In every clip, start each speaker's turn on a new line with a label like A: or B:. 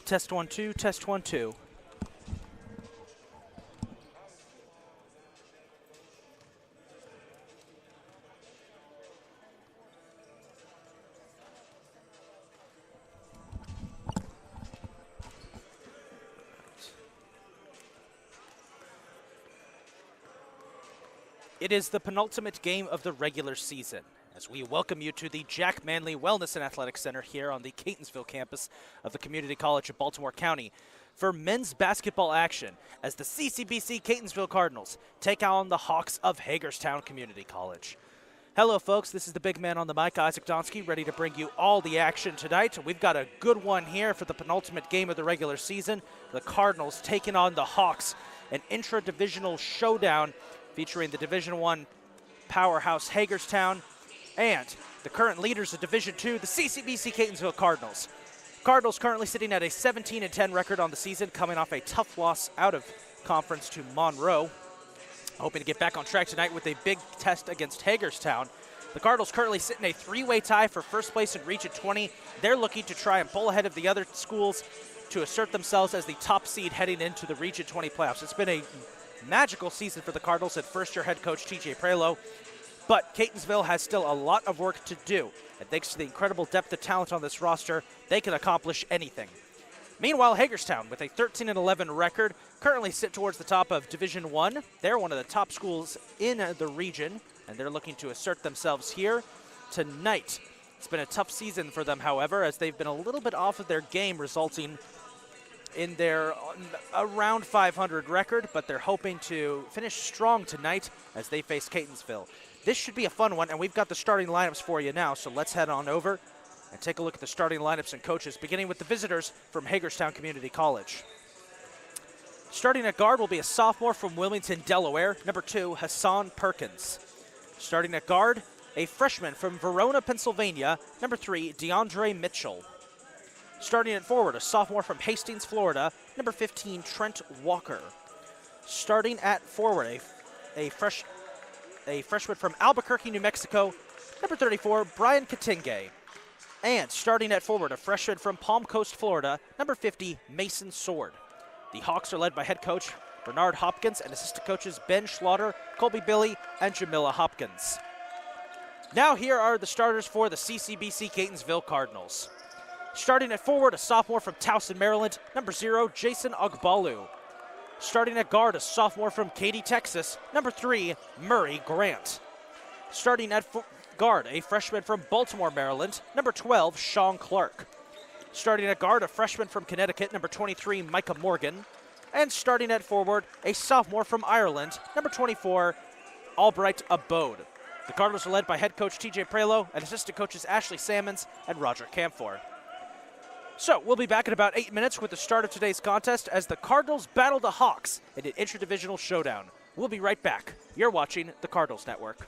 A: Test 1 2, test 1 2. It is the penultimate game of the regular season as we welcome you to the Jack Manley Wellness and Athletic Center here on the Catonsville campus of the Community College of Baltimore County for men's basketball action as the CCBC Catonsville Cardinals take on the Hawks of Hagerstown Community College. Hello folks, this is the big man on the mic, Isaac Donsky, ready to bring you all the action tonight. We've got a good one here for the penultimate game of the regular season. The Cardinals taking on the Hawks, an intra-divisional showdown featuring the Division I powerhouse Hagerstown and the current leaders of Division II, the CCBC Catonsville Cardinals. Cardinals currently sitting at a 17-10 record on the season, coming off a tough loss out of conference to Monroe. Hoping to get back on track tonight with a big test against Hagerstown. The Cardinals currently sit in a three-way tie for first place in Region 20. They're looking to try and pull ahead of the other schools to assert themselves as the top seed heading into the Region 20 playoffs. It's been a magical season for the Cardinals and first-year head coach TJ Prelo, but Catonsville has still a lot of work to do, and thanks to the incredible depth of talent on this roster, they can accomplish anything. Meanwhile, Hagerstown, with a 13-11 record, currently sit towards the top of Division I. They're one of the top schools in the region, and they're looking to assert themselves here tonight. It's been a tough season for them, however, as they've been a little bit off of their game, resulting in their around 500 record, but they're hoping to finish strong tonight as they face Catonsville. This should be a fun one, and we've got the starting lineups for you now, so let's head on over and take a look at the starting lineups and coaches, beginning with the visitors from Hagerstown Community College. Starting at guard will be a sophomore from Wilmington, Delaware, number 2, Hassan Perkins. Starting at guard, a freshman from Verona, Pennsylvania, number 3, DeAndre Mitchell. Starting at forward, a sophomore from Hastings, Florida, number 15, Trent Walker. Starting at forward, a freshman from Albuquerque, New Mexico, number 34, Brian Katinge. And starting at forward, a freshman from Palm Coast, Florida, number 50, Mason Sword. The Hawks are led by head coach Bernard Hopkins and assistant coaches Ben Schlaughter, Colby Billy, and Jamila Hopkins. Now here are the starters for the CCBC Catonsville Cardinals. Starting at forward, a sophomore from Towson, Maryland, number 0, Jason Ogbalu. Starting at guard, a sophomore from Katy, Texas, number 3, Murray Grant. Starting at guard, a freshman from Baltimore, Maryland, number 12, Sean Clark. Starting at guard, a freshman from Connecticut, number 23, Micah Morgan. And starting at forward, a sophomore from Ireland, number 24, Albright Abode. The Cardinals are led by head coach TJ Prelo and assistant coaches Ashley Sammons and Roger Camphor. So we'll be back in about 8 minutes with the start of today's contest as the Cardinals battle the Hawks in an interdivisional showdown. We'll be right back. You're watching the Cardinals Network.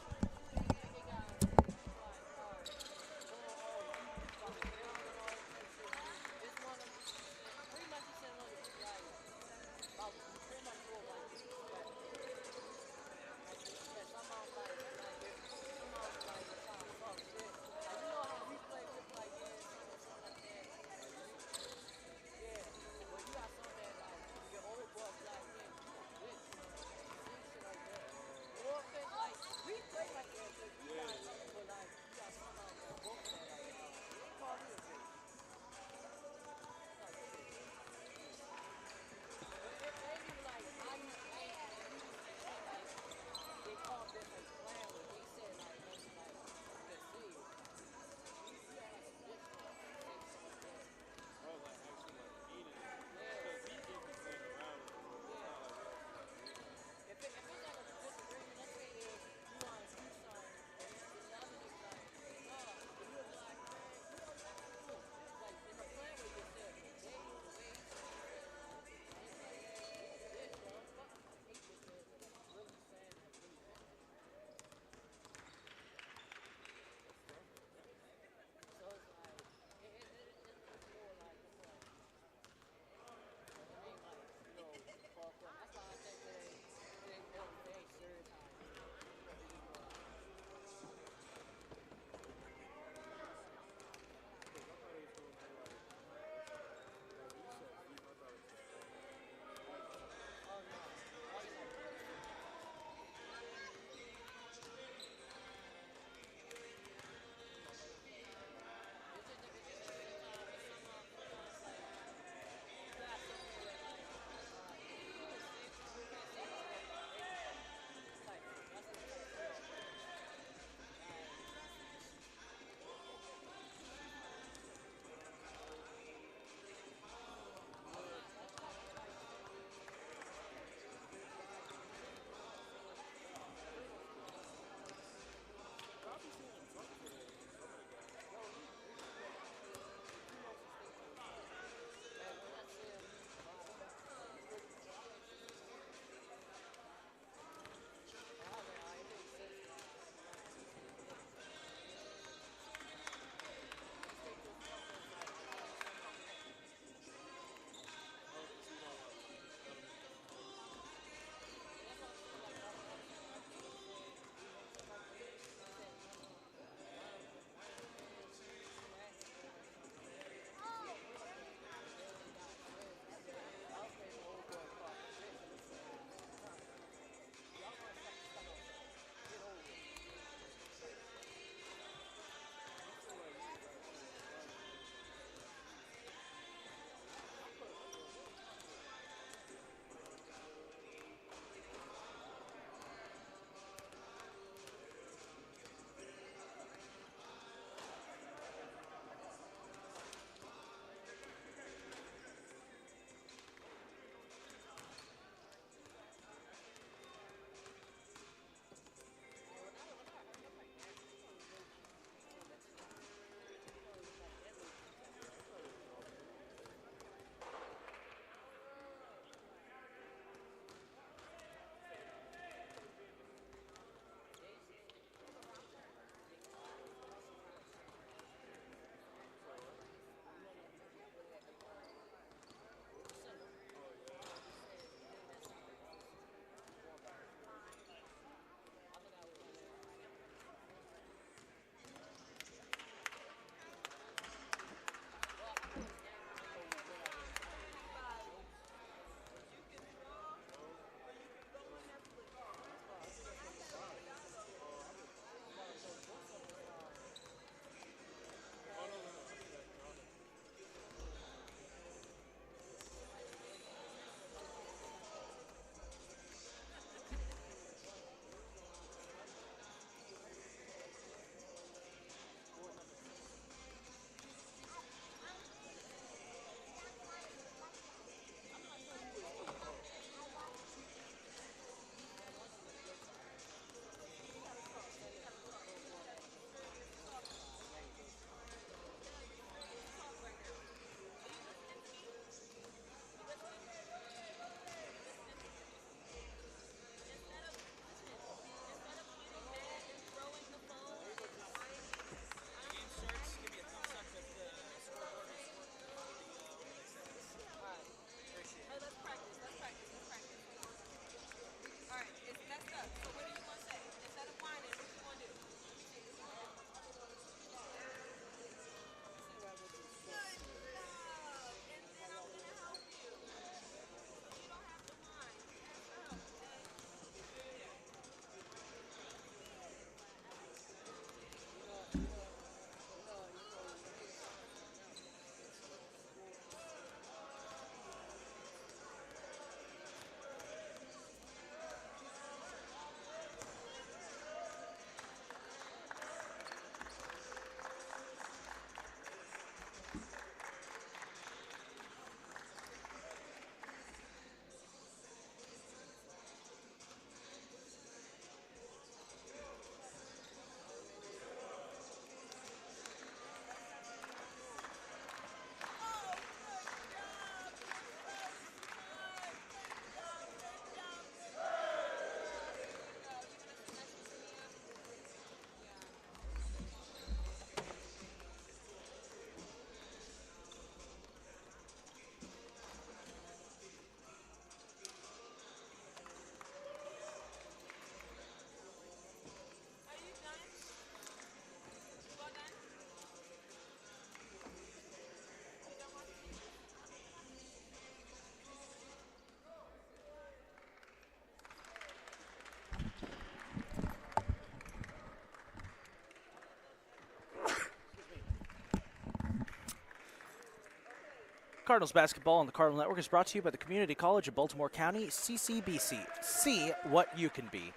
A: Cardinals basketball on the Cardinal Network is brought to you by the Community College of Baltimore County, CCBC. See what you can be.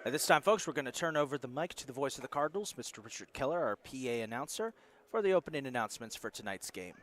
A: At this time, folks, we're going to turn over the mic to the voice of the Cardinals, Mr. Richard Keller, our PA announcer, for the opening announcements for tonight's game.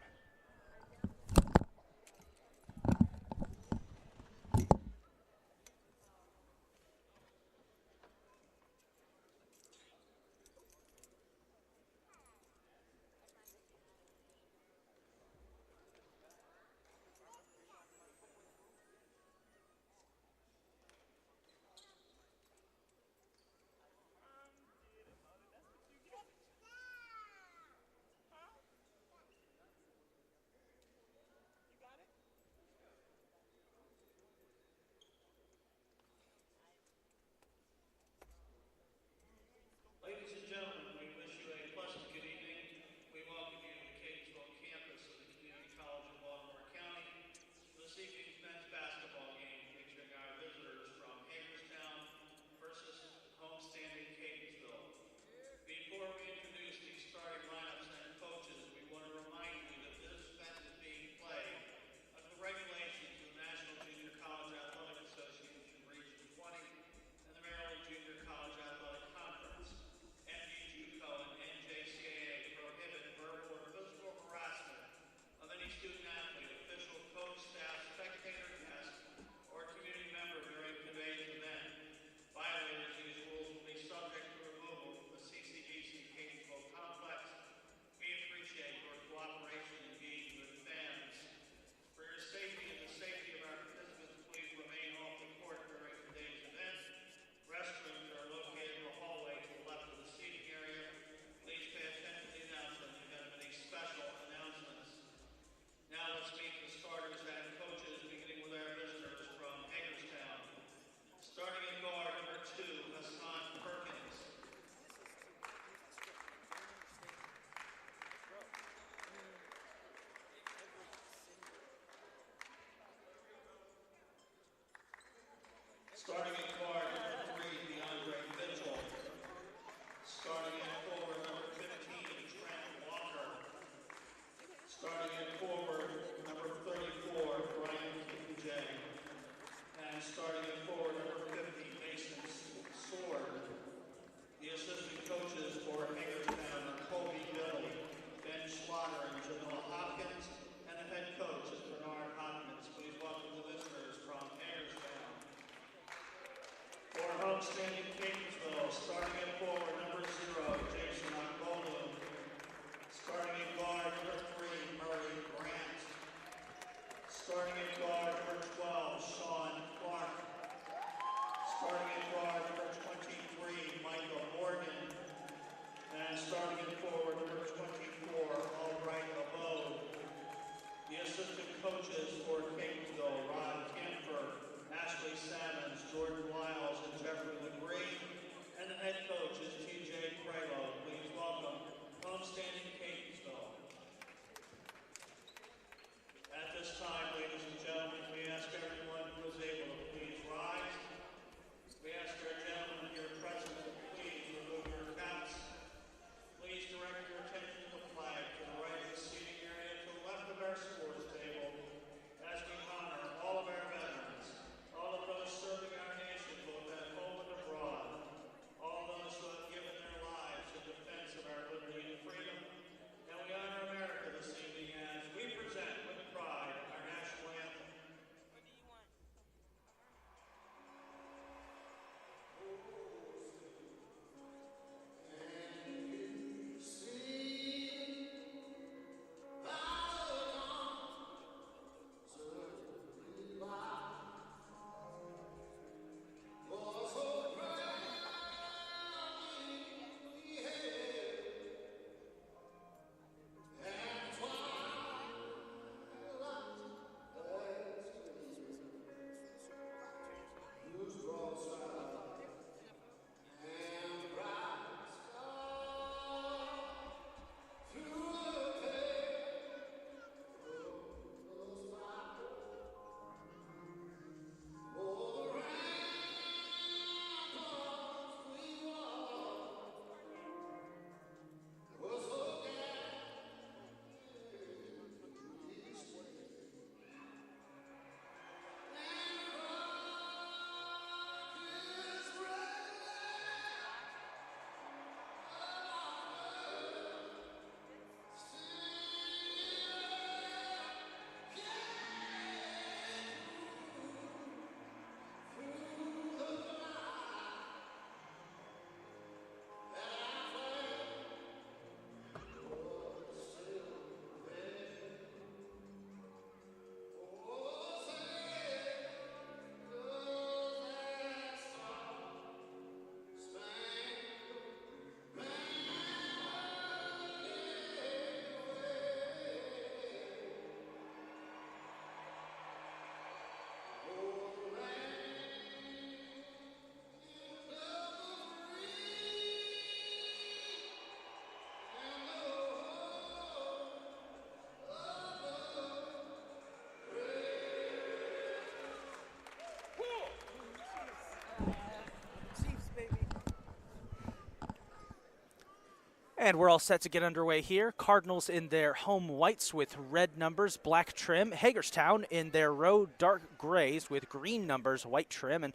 A: And we're all set to get underway here. Cardinals in their home whites with red numbers, black trim. Hagerstown in their road dark grays with green numbers, white trim. And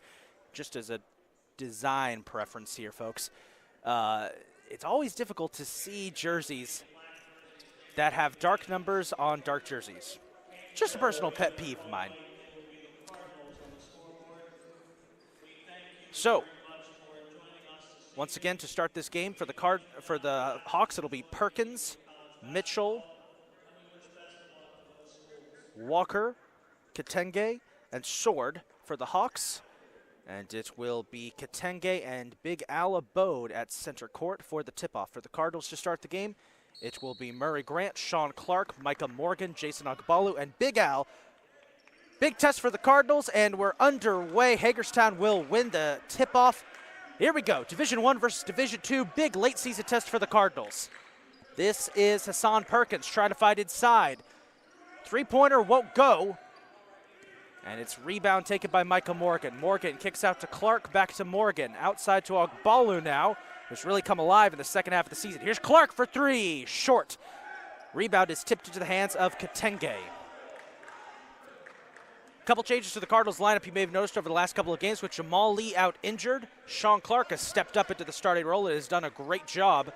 A: just as a design preference here, folks, it's always difficult to see jerseys that have dark numbers on dark jerseys. Just a personal pet peeve of mine. So, once again, to start this game for the Hawks, it'll be Perkins, Mitchell, Walker, Kitenge, and Sword for the Hawks. And it will be Kitenge and Big Al Abode at center court for the tip-off. For the Cardinals to start the game, it will be Murray Grant, Sean Clark, Micah Morgan, Jason Ogbalu, and Big Al. Big test for the Cardinals, and we're underway. Hagerstown will win the tip-off. Here we go, Division I versus Division II, big late season test for the Cardinals. This is Hassan Perkins trying to fight inside. Three-pointer won't go, and it's rebound taken by Micah Morgan. Morgan kicks out to Clark, back to Morgan. Outside to Ogbalu now, who's really come alive in the second half of the season. Here's Clark for three, short. Rebound is tipped into the hands of Kitenge. Couple changes to the Cardinals lineup you may have noticed over the last couple of games with Jamal Lee out injured. Sean Clark has stepped up into the starting role and has done a great job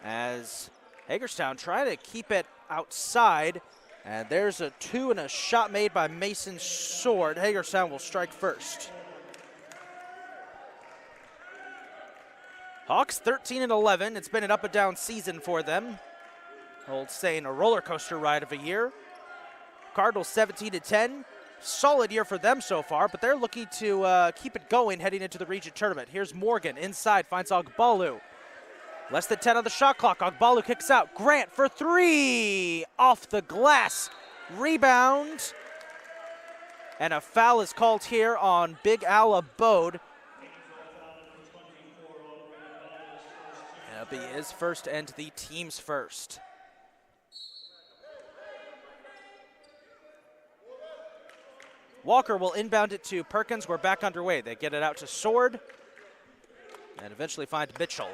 A: as Hagerstown trying to keep it outside. And there's a two and a shot made by Mason Sword. Hagerstown will strike first. Hawks 13-11. It's been an up and down season for them. Old saying, a roller coaster ride of a year. Cardinals 17-10. Solid year for them so far, but they're looking to keep it going heading into the region tournament. Here's Morgan inside, finds Ogbalu. Less than 10 on the shot clock. Ogbalu kicks out. Grant for three, off the glass. Rebound. And a foul is called here on Big Al Abode. It'll be his first and the team's first. Walker will inbound it to Perkins. We're back underway. They get it out to Sword and eventually find Mitchell.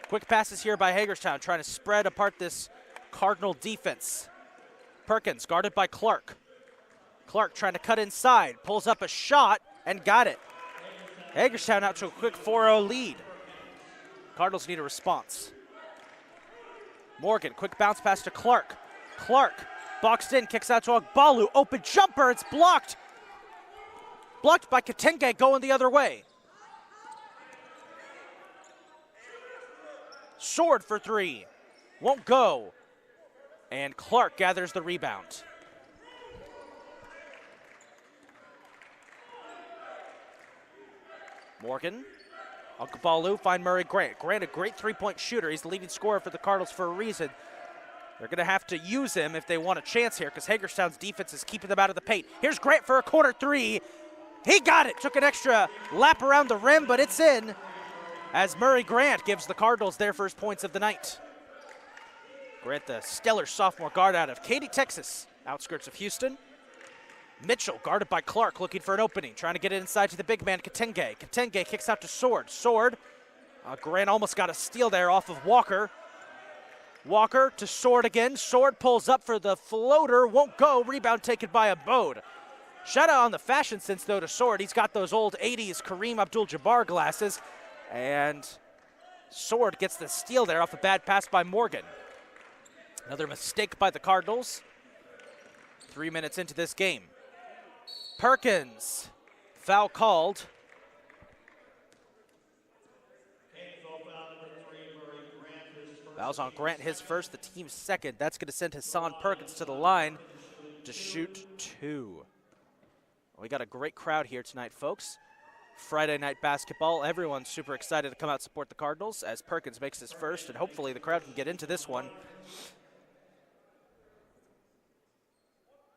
A: Quick passes here by Hagerstown, trying to spread apart this Cardinal defense. Perkins guarded by Clark. Clark trying to cut inside, pulls up a shot and got it. Hagerstown out to a quick 4-0 lead. Cardinals need a response. Morgan, quick bounce pass to Clark. Clark boxed in, kicks out to Ogbalu. Open jumper, it's blocked. Blocked by Kitenge going the other way. Sword for three. Won't go. And Clark gathers the rebound. Morgan. Ogbalu find Murray Grant. Grant, a great three-point shooter. He's the leading scorer for the Cardinals for a reason. They're going to have to use him if they want a chance here because Hagerstown's defense is keeping them out of the paint. Here's Grant for a corner three. He got it. Took an extra lap around the rim, but it's in as Murray Grant gives the Cardinals their first points of the night. Grant, the stellar sophomore guard out of Katy, Texas, outskirts of Houston. Mitchell guarded by Clark, looking for an opening, trying to get it inside to the big man, Kitenge. Kitenge kicks out to Sword. Sword. Grant almost got a steal there off of Walker. Walker to Sword again. Sword pulls up for the floater. Won't go. Rebound taken by Abode. Shout out on the fashion sense, though, to Sword. He's got those old 80s Kareem Abdul-Jabbar glasses. And Sword gets the steal there off a bad pass by Morgan. Another mistake by the Cardinals. 3 minutes into this game. Perkins. Foul called. Fouls on Grant, his first, the team's second. That's going to send Hassan Perkins to the line to shoot two. We got a great crowd here tonight, folks. Friday night basketball. Everyone's super excited to come out and support the Cardinals as Perkins makes his first, and hopefully the crowd can get into this one.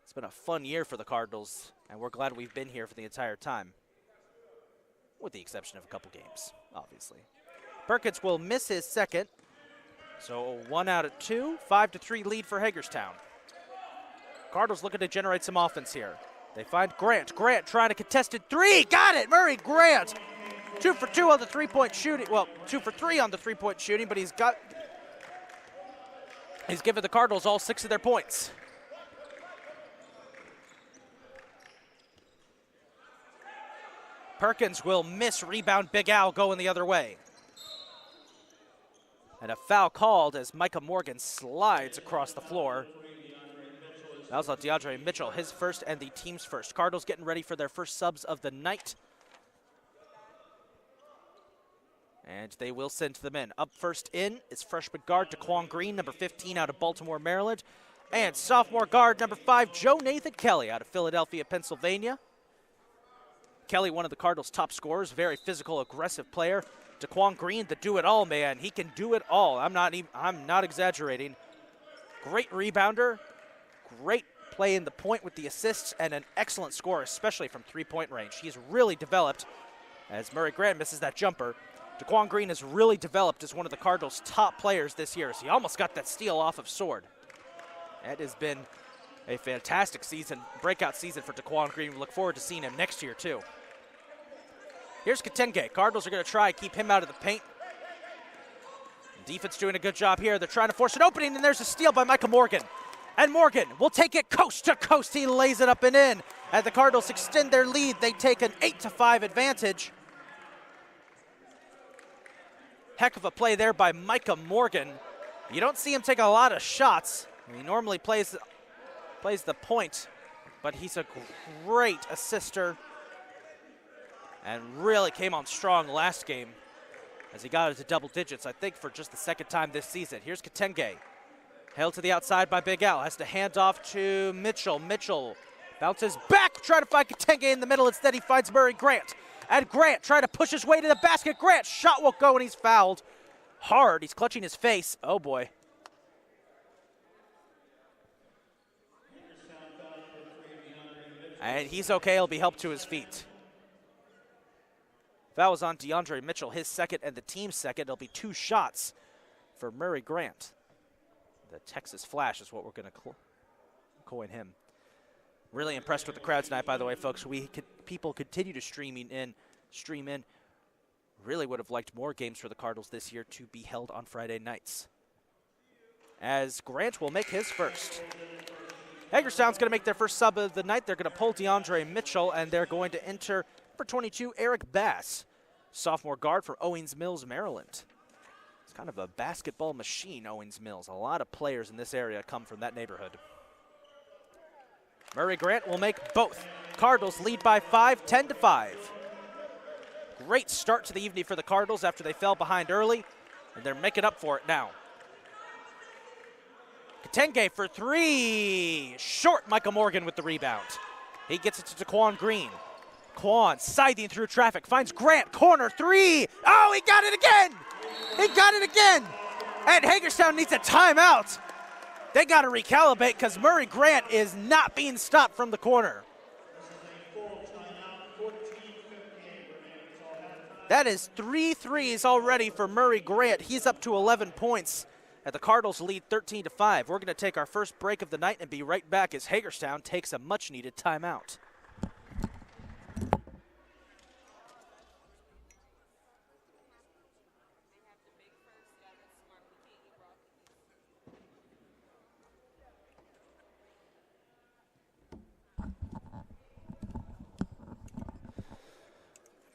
A: It's been a fun year for the Cardinals, and we're glad we've been here for the entire time, with the exception of a couple games, obviously. Perkins will miss his second. So 1 out of 2, 5-3 lead for Hagerstown. Cardinals looking to generate some offense here. They find Grant. Grant trying to contested three. Got it, Murray Grant. 2 for 2 on the three-point shooting. Well, 2 for 3 on the three-point shooting, but he's given the Cardinals all 6 of their points. Perkins will miss, rebound, Big Al going the other way. And a foul called as Micah Morgan slides across the floor. That was on DeAndre Mitchell, his first and the team's first. Cardinals getting ready for their first subs of the night. And they will send them in. Up first in is freshman guard Daquan Green, number 15 out of Baltimore, Maryland. And sophomore guard number 5, Joe Nathan Kelly out of Philadelphia, Pennsylvania. Kelly, one of the Cardinals' top scorers, very physical, aggressive player. Daquan Green, the do-it-all man. He can do it all. I'm not exaggerating. Great rebounder, great play in the point with the assists, and an excellent scorer, especially from three-point range. He's really developed as Murray Grant misses that jumper. Daquan Green has really developed as one of the Cardinals' top players this year. So he almost got that steal off of Sword. It has been a fantastic season, breakout season for Daquan Green. We look forward to seeing him next year, too. Here's Katenge. Cardinals are going to try and keep him out of the paint. Defense doing a good job here. They're trying to force an opening, and there's a steal by Micah Morgan. And Morgan will take it coast to coast. He lays it up and in. As the Cardinals extend their lead, they take an 8-5 advantage. Heck of a play there by Micah Morgan. You don't see him take a lot of shots. He normally plays the point, but he's a great assister and really came on strong last game as he got into double digits, I think, for just the second time this season. Here's Katenge. Held to the outside by Big Al. Has to hand off to Mitchell. Mitchell bounces back, trying to find Katenge in the middle. Instead, he finds Murray Grant. And Grant trying to push his way to the basket. Grant, shot won't go, and he's fouled hard. He's clutching his face. Oh, boy. And he's okay. He'll be helped to his feet. Foul was on DeAndre Mitchell, his second and the team's second. It'll be 2 shots for Murray Grant. The Texas Flash is what we're going to coin him. Really impressed with the crowd tonight, by the way, folks. People continue to stream in. Really would have liked more games for the Cardinals this year to be held on Friday nights. As Grant will make his first. Hagerstown's going to make their first sub of the night. They're going to pull DeAndre Mitchell, and they're going to enter number 22, Eric Bass, sophomore guard from Owings Mills, Maryland. It's kind of a basketball machine, Owings Mills. A lot of players in this area come from that neighborhood. Murray Grant will make both. Cardinals lead by 5, 10-5. Great start to the evening for the Cardinals after they fell behind early, and they're making up for it now. Katenge for 3. Short. Micah Morgan with the rebound. He gets it to Daquan Green. Quan scything through traffic, finds Grant, corner 3. Oh, he got it again! He got it again! And Hagerstown needs a timeout. They got to recalibrate because Murray Grant is not being stopped from the corner. That is 3 threes already for Murray Grant. He's up to 11 points. And the Cardinals lead 13-5. We're going to take our first break of the night and be right back as Hagerstown takes a much-needed timeout.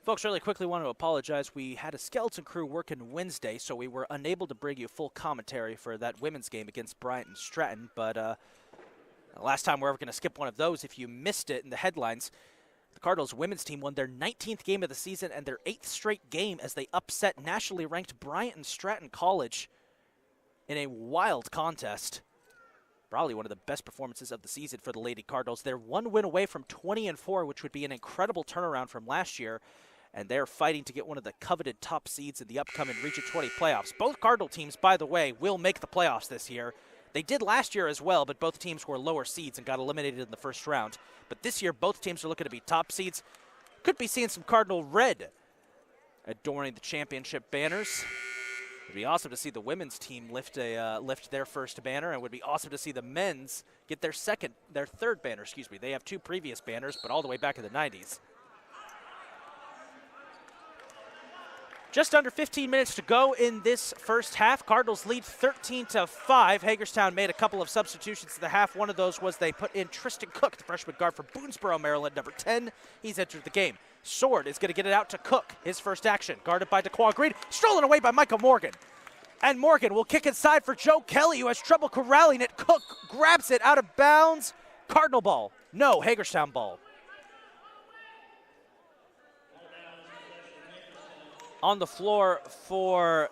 A: Folks, really quickly want to apologize. We had a skeleton crew working Wednesday, so we were unable to bring you full commentary for that women's game against Bryant and Stratton. But last time we're ever going to skip one of those. If you missed it in the headlines, the Cardinals women's team won their 19th game of the season and their 8th straight game as they upset nationally ranked Bryant and Stratton College in a wild contest. Probably one of the best performances of the season for the Lady Cardinals. They're 1 win away from 20-4, which would be an incredible turnaround from last year. And they're fighting to get one of the coveted top seeds in the upcoming Region 20 playoffs. Both Cardinal teams, by the way, will make the playoffs this year. They did last year as well, but both teams were lower seeds and got eliminated in the first round. But this year, both teams are looking to be top seeds. Could be seeing some Cardinal red adorning the championship banners. It would be awesome to see the women's team lift their first banner, and it would be awesome to see the men's get their third banner, excuse me. They have 2 previous banners, but all the way back in the 90s. Just under 15 minutes to go in this first half. Cardinals lead 13-5. Hagerstown made a couple of substitutions in the half. One of those was they put in Tristan Cook, the freshman guard from Boonesboro, Maryland, number 10. He's entered the game. Sword is going to get it out to Cook. His first action, guarded by DeQuan Green, stolen away by Michael Morgan. And Morgan will kick inside for Joe Kelly, who has trouble corralling it. Cook grabs it out of bounds. Cardinal ball. No, Hagerstown ball. On the floor for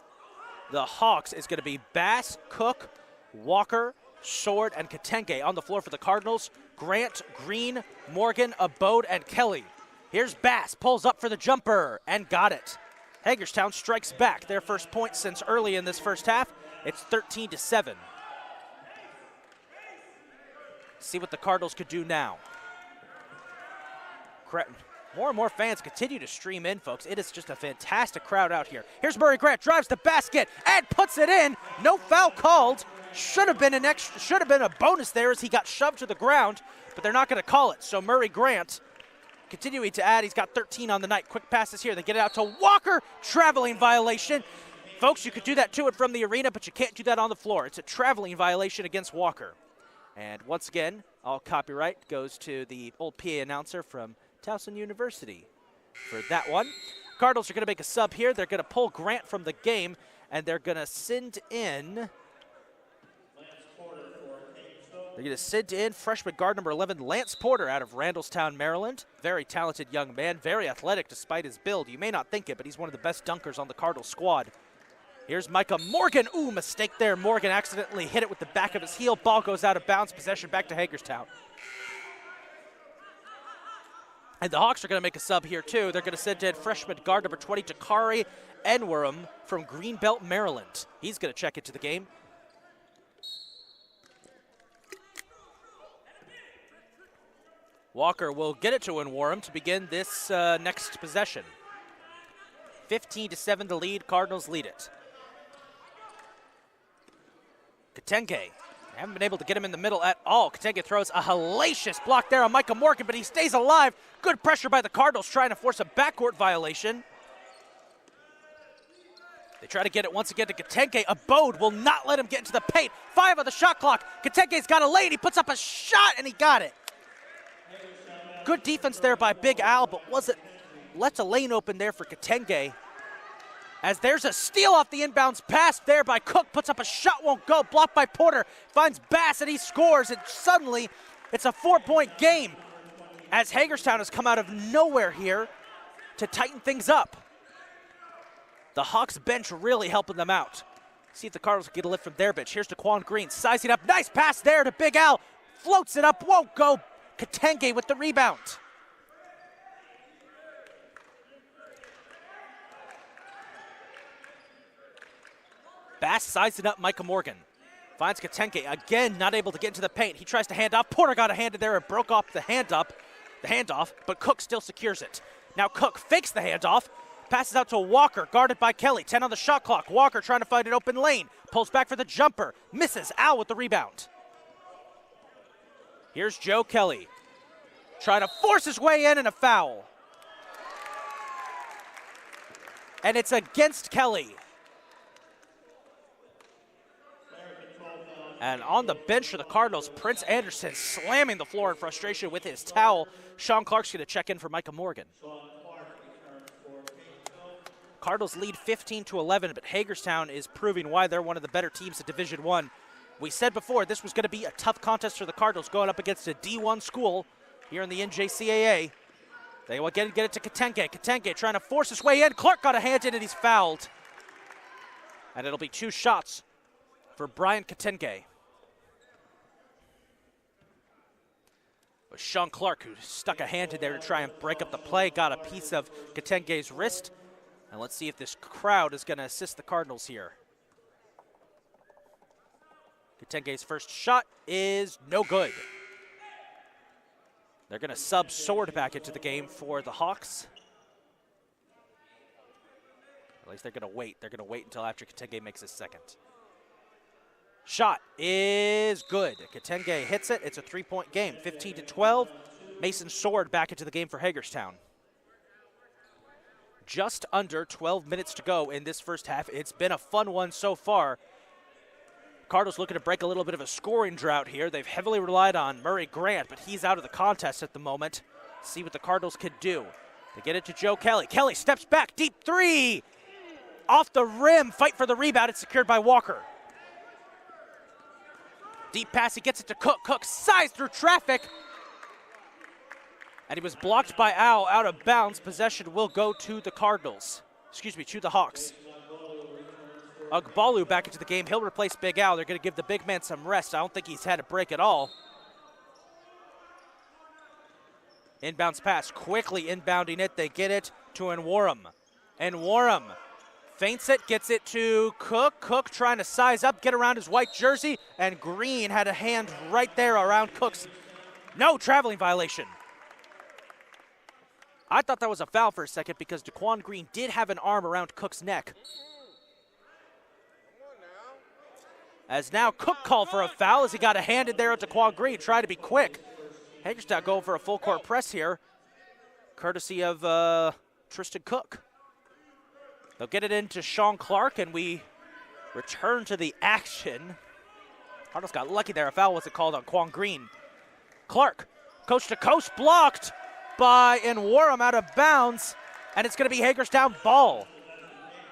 A: the Hawks is going to be Bass, Cook, Walker, Sword, and Katenge. On the floor for the Cardinals, Grant, Green, Morgan, Abode, and Kelly. Here's Bass, pulls up for the jumper, and got it. Hagerstown strikes back, their first point since early in this first half. It's 13-7. See what the Cardinals could do now. More and more fans continue to stream in, folks. It is just a fantastic crowd out here. Here's Murray Grant, drives the basket and puts it in. No foul called. Should have been a bonus there as he got shoved to the ground, but they're not going to call it. So Murray Grant continuing to add. He's got 13 on the night. Quick passes here. They get it out to Walker. Traveling violation. Folks, you could do that to and from the arena, but you can't do that on the floor. It's a traveling violation against Walker. And once again, all copyright goes to the old PA announcer from Towson University for that one. Cardinals are going to make a sub here. They're going to pull Grant from the game, and they're going to send in freshman guard number 11, Lance Porter, out of Randallstown, Maryland. Very talented young man, very athletic despite his build. You may not think it, but he's one of the best dunkers on the Cardinals squad. Here's Micah Morgan. Ooh, mistake there. Morgan accidentally hit it with the back of his heel. Ball goes out of bounds. Possession back to Hagerstown. And the Hawks are going to make a sub here, too. They're going to send in freshman guard number 20, Takari Enwerham from Greenbelt, Maryland. He's going to check into the game. Walker will get it to Enwerham to begin this next possession. 15-7 the lead. Cardinals lead it. Katenge. Haven't been able to get him in the middle at all. Katenge throws a hellacious block there on Micah Morgan, but he stays alive. Good pressure by the Cardinals trying to force a backcourt violation. They try to get it once again to Katenge. Abode will not let him get into the paint. 5 on the shot clock. Katenge's got a lane. He puts up a shot, and he got it. Good defense there by Big Al, but lets a lane open there for Katenge. As there's a steal off the inbounds pass there by Cook, puts up a shot, won't go, blocked by Porter, finds Bass and he scores, and suddenly it's a 4-point game as Hagerstown has come out of nowhere here to tighten things up. The Hawks bench really helping them out. See if the Cardinals can get a lift from their bench. Here's DeQuan Green, sizing up, nice pass there to Big Al, floats it up, won't go, Katenge with the rebound. Bass sizing up Micah Morgan. Finds Katenge, again not able to get into the paint. He tries to hand off. Porter got a hand in there and broke off the handoff, but Cook still secures it. Now Cook fakes the handoff, passes out to Walker, guarded by Kelly. 10 on the shot clock. Walker trying to find an open lane. Pulls back for the jumper. Misses. Al with the rebound. Here's Joe Kelly. Trying to force his way in and a foul. And it's against Kelly. And on the bench for the Cardinals, Prince Anderson slamming the floor in frustration with his towel. Sean Clark's going to check in for Micah Morgan. Cardinals lead 15-11, but Hagerstown is proving why they're one of the better teams at Division I. We said before this was going to be a tough contest for the Cardinals going up against a D1 school here in the NJCAA. They will get it to Katenge. Katenge trying to force his way in. Clark got a hand in and he's fouled. And it'll be 2 shots for Brian Katenge. But Sean Clark, who stuck a hand in there to try and break up the play, got a piece of Katenge's wrist. And let's see if this crowd is going to assist the Cardinals here. Katenge's first shot is no good. They're going to sub Sword back into the game for the Hawks. At least they're going to wait. They're going to wait until after Katenge makes his second. Shot is good. Katenge hits it. It's a 3-point game, 15-12. Mason Sword back into the game for Hagerstown. Just under 12 minutes to go in this first half. It's been a fun one so far. Cardinals looking to break a little bit of a scoring drought here. They've heavily relied on Murray Grant, but he's out of the contest at the moment. See what the Cardinals can do. They get it to Joe Kelly. Kelly steps back, deep three. Off the rim, fight for the rebound. It's secured by Walker. Deep pass, he gets it to Cook. Cook size through traffic. And he was blocked by Al out of bounds. Possession will go to the Cardinals. Excuse me, to the Hawks. Ugbalu back into the game. He'll replace Big Al. They're going to give the big man some rest. I don't think he's had a break at all. Inbounds pass, quickly inbounding it. They get it to Nworim. Nworim feints it, gets it to Cook. Cook trying to size up, get around his white jersey, and Green had a hand right there around Cook's. No traveling violation. I thought that was a foul for a second because Daquan Green did have an arm around Cook's neck. As now Cook called for a foul as he got a hand in there at Daquan Green, trying to be quick. Hagerstown going for a full court press here, courtesy of Tristan Cook. They'll get it into Sean Clark, and we return to the action. Cardinals got lucky there. A foul wasn't called on Quan Green. Clark, coast to coast, blocked by Nworim out of bounds, and it's going to be Hagerstown ball.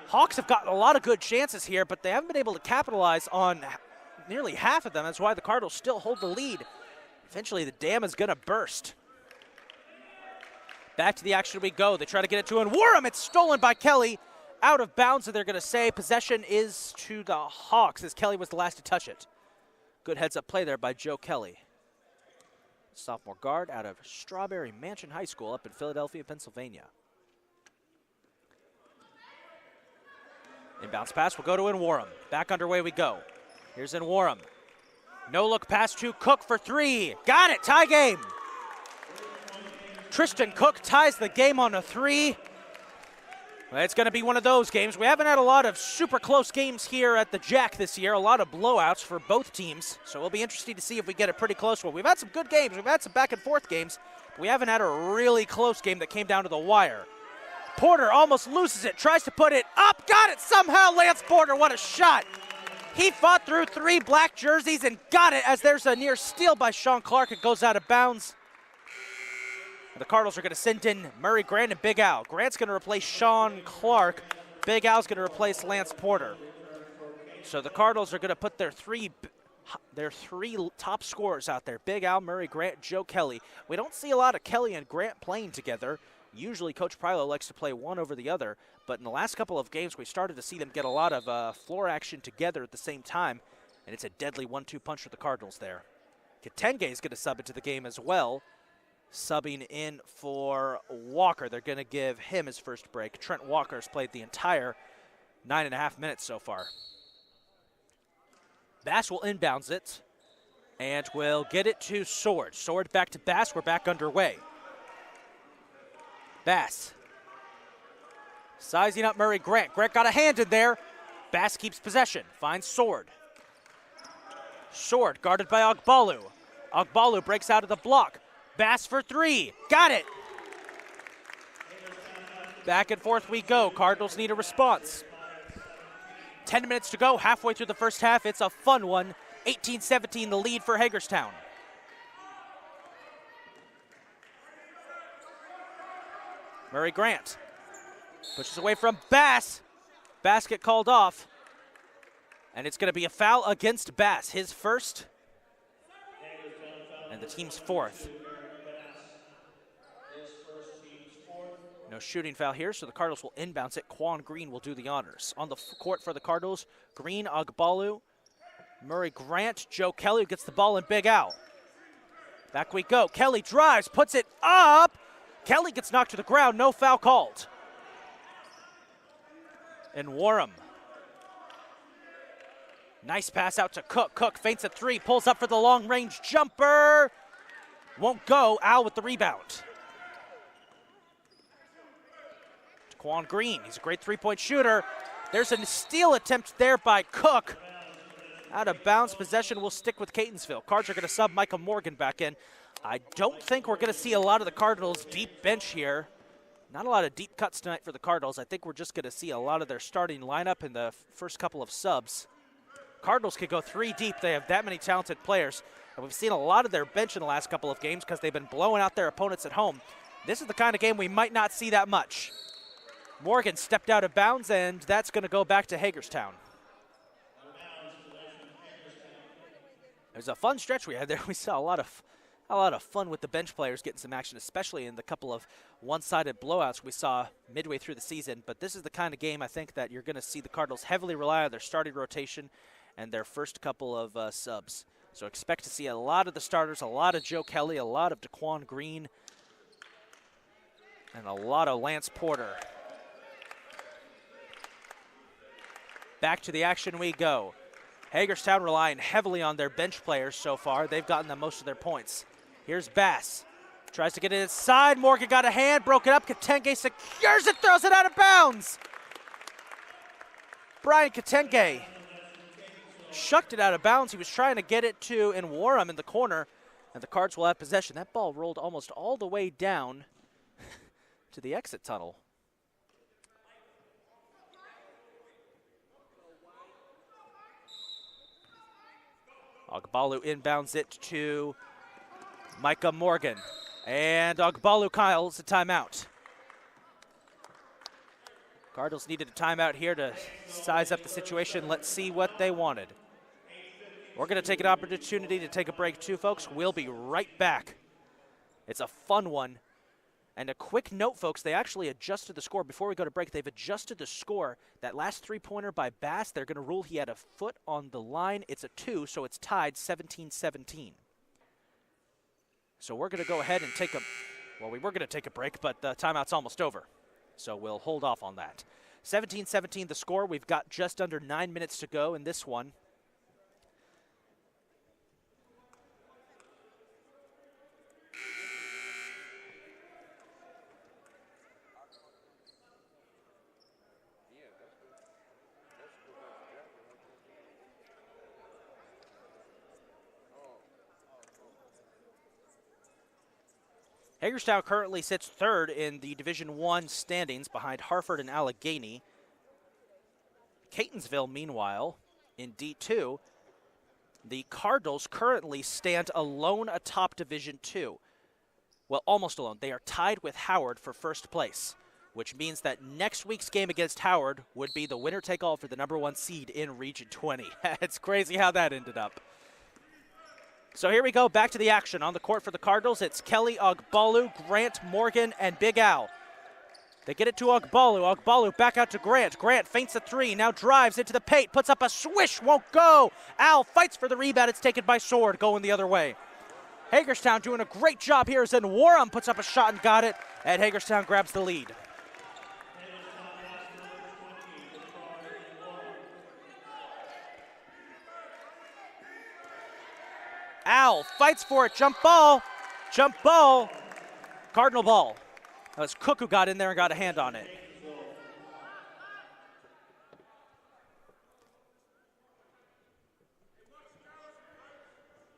A: Hawks have gotten a lot of good chances here, but they haven't been able to capitalize on nearly half of them. That's why the Cardinals still hold the lead. Eventually, the dam is going to burst. Back to the action we go. They try to get it to Nworim. It's stolen by Kelly. Out of bounds, and they're going to say possession is to the Hawks, as Kelly was the last to touch it. Good heads-up play there by Joe Kelly. Sophomore guard out of Strawberry Mansion High School up in Philadelphia, Pennsylvania. Inbounds pass will go to Nworim. Back underway we go. Here's Nworim. No-look pass to Cook for three. Got it, tie game. Tristan Cook ties the game on a three. Well, it's going to be one of those games. We haven't had a lot of super close games here at the Jack this year, a lot of blowouts for both teams. So it'll be interesting to see if we get a pretty close one. We've had some good games. We've had some back-and-forth games. But we haven't had a really close game that came down to the wire. Porter almost loses it, tries to put it up, got it somehow. Lance Porter, what a shot. He fought through three black jerseys and got it as there's a near steal by Sean Clark. It goes out of bounds. The Cardinals are going to send in Murray Grant and Big Al. Grant's going to replace Sean Clark. Big Al's going to replace Lance Porter. So the Cardinals are going to put their three top scorers out there. Big Al, Murray Grant, Joe Kelly. We don't see a lot of Kelly and Grant playing together. Usually Coach Prylo likes to play one over the other, but in the last couple of games we started to see them get a lot of floor action together at the same time, and it's a deadly 1-2 punch for the Cardinals there. Katenge is going to sub into the game as well, subbing in for Walker. They're going to give him his first break. Trent Walker's played the entire 9.5 minutes so far. Bass will inbounds it, and will get it to Sword. Sword back to Bass. We're back underway. Bass sizing up Murray Grant. Grant got a hand in there. Bass keeps possession, finds Sword. Sword guarded by Ugbalu. Ugbalu breaks out of the block. Bass for three, got it. Back and forth we go. Cardinals need a response. 10 minutes to go, halfway through the first half. It's a fun one. 18-17 the lead for Hagerstown. Murray Grant pushes away from Bass. Basket called off. And it's going to be a foul against Bass, his first and the team's fourth. No shooting foul here, so the Cardinals will inbounce it. Quan Green will do the honors. On the court for the Cardinals, Green, Ugbalu, Murray Grant, Joe Kelly who gets the ball, and Big Al. Back we go. Kelly drives, puts it up. Kelly gets knocked to the ground, no foul called. And Nworim. Nice pass out to Cook. Cook feints a three, pulls up for the long-range jumper. Won't go. Al with the rebound. Quan Green, he's a great three-point shooter. There's a steal attempt there by Cook. Out of bounds, possession will stick with Catonsville. Cards are going to sub Michael Morgan back in. I don't think we're going to see a lot of the Cardinals' deep bench here. Not a lot of deep cuts tonight for the Cardinals. I think we're just going to see a lot of their starting lineup in the first couple of subs. Cardinals could go 3 deep. They have that many talented players. And we've seen a lot of their bench in the last couple of games because they've been blowing out their opponents at home. This is the kind of game we might not see that much. Morgan stepped out of bounds, and that's going to go back to Hagerstown. It was a fun stretch we had there. We saw a lot of fun with the bench players getting some action, especially in the couple of one-sided blowouts we saw midway through the season. But this is the kind of game I think that you're going to see the Cardinals heavily rely on their starting rotation and their first couple of subs. So expect to see a lot of the starters, a lot of Joe Kelly, a lot of Daquan Green, and a lot of Lance Porter. Back to the action we go. Hagerstown relying heavily on their bench players so far. They've gotten them most of their points. Here's Bass. Tries to get it inside. Morgan got a hand, broke it up. Katenge secures it, throws it out of bounds. Brian Katenge shucked it out of bounds. He was trying to get it to Warham in the corner, and the Cards will have possession. That ball rolled almost all the way down to the exit tunnel. Ogbalu inbounds it to Micah Morgan. And Ogbalu calls a timeout. Cardinals needed a timeout here to size up the situation. Let's see what they wanted. We're going to take an opportunity to take a break too, folks. We'll be right back. It's a fun one. And a quick note, folks, they actually adjusted the score. Before we go to break, they've adjusted the score. That last three-pointer by Bass, they're going to rule he had a foot on the line. It's a 2, so it's tied 17-17. So we're going to go ahead and take a, well, we were going to take a break, but the timeout's almost over. So we'll hold off on that. 17-17 the score. We've got just under 9 minutes to go in this one. Hagerstown currently sits 3rd in the Division I standings behind Hartford and Allegheny. Catonsville, meanwhile, in D2. The Cardinals currently stand alone atop Division II. Well, almost alone. They are tied with Howard for first place, which means that next week's game against Howard would be the winner-take-all for the #1 seed in Region 20. It's crazy how that ended up. So here we go, back to the action. On the court for the Cardinals, it's Kelly, Ogbalu, Grant, Morgan, and Big Al. They get it to Ogbalu. Ogbalu back out to Grant. Grant feints a 3, now drives into the paint, puts up a swish, won't go. Al fights for the rebound. It's taken by Sword, going the other way. Hagerstown doing a great job here as then Warham puts up a shot and got it, and Hagerstown grabs the lead. Al fights for it, jump ball, Cardinal ball. That was Cook who got in there and got a hand on it.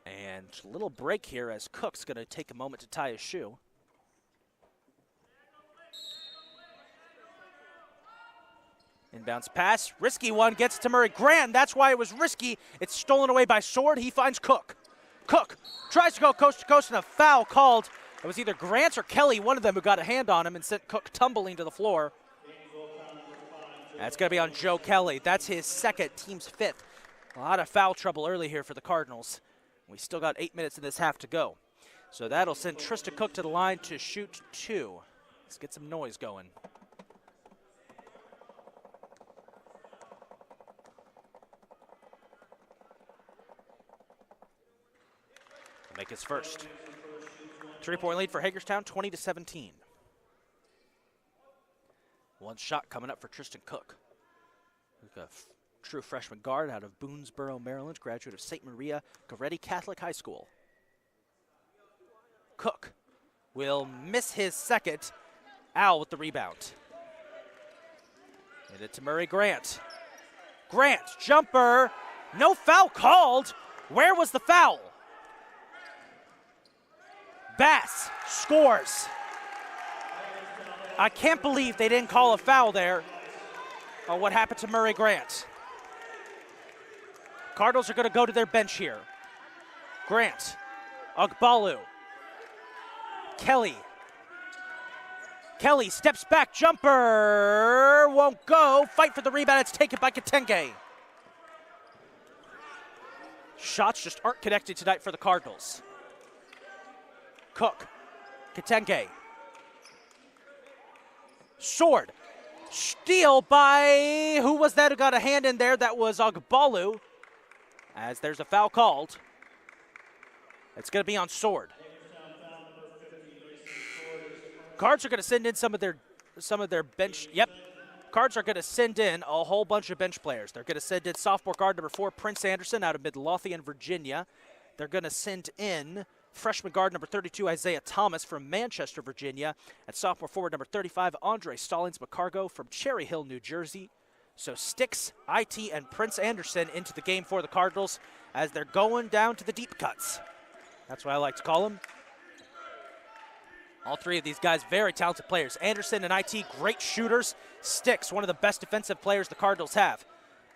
A: And a little break here as Cook's going to take a moment to tie his shoe. Inbounds pass, risky one, gets to Murray Grant. That's why it was risky. It's stolen away by Sword. He finds Cook. Cook tries to go coast to coast, and a foul called. It was either Grant or Kelly, one of them, who got a hand on him and sent Cook tumbling to the floor. That's going to be on Joe Kelly. That's his 2nd, team's 5th. A lot of foul trouble early here for the Cardinals. We still got 8 minutes in this half to go. So that'll send Tristan Cook to the line to shoot 2. Let's get some noise going. Make his first. 3-point lead for Hagerstown, 20-17. One shot coming up for Tristan Cook. A true freshman guard out of Boonesboro, Maryland, graduate of St. Maria Goretti Catholic High School. Cook will miss his 2nd. Al with the rebound. Hit it to Murray Grant. Grant, jumper. No foul called. Where was the foul? Bass scores. I can't believe they didn't call a foul there on what happened to Murray Grant. Cardinals are going to go to their bench here. Grant, Ogbalu, Kelly. Kelly steps back, jumper, won't go. Fight for the rebound, it's taken by Katenge. Shots just aren't connected tonight for the Cardinals. Cook, Katenge. Sword, steal by, who was that who got a hand in there? That was Ogbalu, as there's a foul called. It's going to be on Sword. Cards are going to send in some of their bench. Yep. Cards are going to send in a whole bunch of bench players. They're going to send in sophomore guard number 4, Prince Anderson, out of Midlothian, Virginia. They're going to send in freshman guard number 32, Isaiah Thomas, from Manchester, Virginia. And sophomore forward number 35, Andre Stallings-McCargo, from Cherry Hill, New Jersey. So Sticks, IT, and Prince Anderson into the game for the Cardinals as they're going down to the deep cuts. That's what I like to call them. All three of these guys, very talented players. Anderson and IT, great shooters. Sticks, one of the best defensive players the Cardinals have.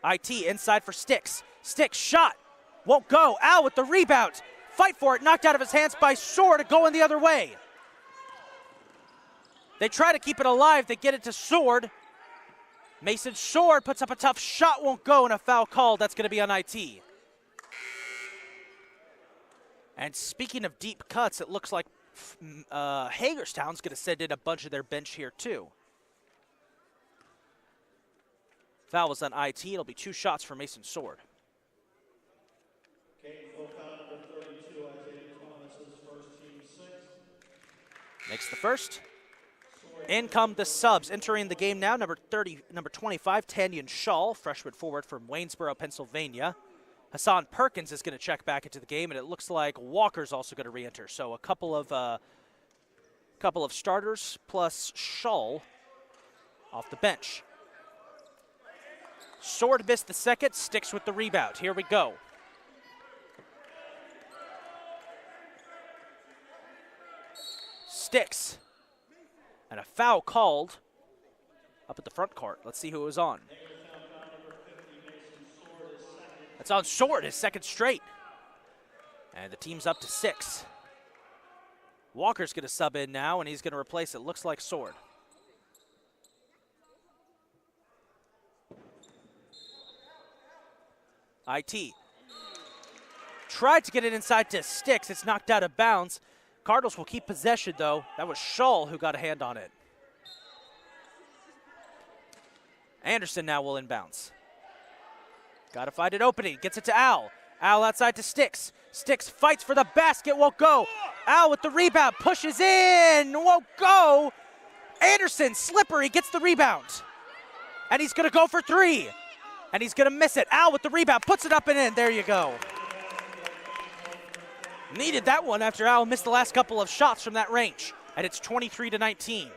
A: IT inside for Sticks. Sticks shot, won't go. Al with the rebound. Fight for it, knocked out of his hands by Sword, going the other way. They try to keep it alive. They get it to Sword. Mason Sword puts up a tough shot, won't go, and a foul called. That's going to be on IT. And speaking of deep cuts, it looks like Hagerstown's going to send in a bunch of their bench here too. Foul was on IT. It'll be 2 shots for Mason Sword. Makes the first. In come the subs. Entering the game now, number 25, Tanyan Shaw, freshman forward from Waynesboro, Pennsylvania. Hassan Perkins is going to check back into the game, and it looks like Walker's also going to re-enter. So a couple of starters plus Shaw off the bench. Sword missed the second, Sticks with the rebound. Here we go. Sticks. And a foul called up at the front court. Let's see who it was on. It's on Sword, his second straight. And the team's up to 6. Walker's going to sub in now, and he's going to replace, it looks like, Sword. IT. Tried to get it inside to Sticks. It's knocked out of bounds. Cardinals will keep possession, though. That was Shull who got a hand on it. Anderson now will inbounds. Got to find an opening. Gets it to Al. Al outside to Sticks. Sticks fights for the basket. Won't go. Al with the rebound. Pushes in. Won't go. Anderson, slippery, gets the rebound. And he's going to go for 3. And he's going to miss it. Al with the rebound. Puts it up and in. There you go. Needed that one after Al missed the last couple of shots from that range. And it's 23-19.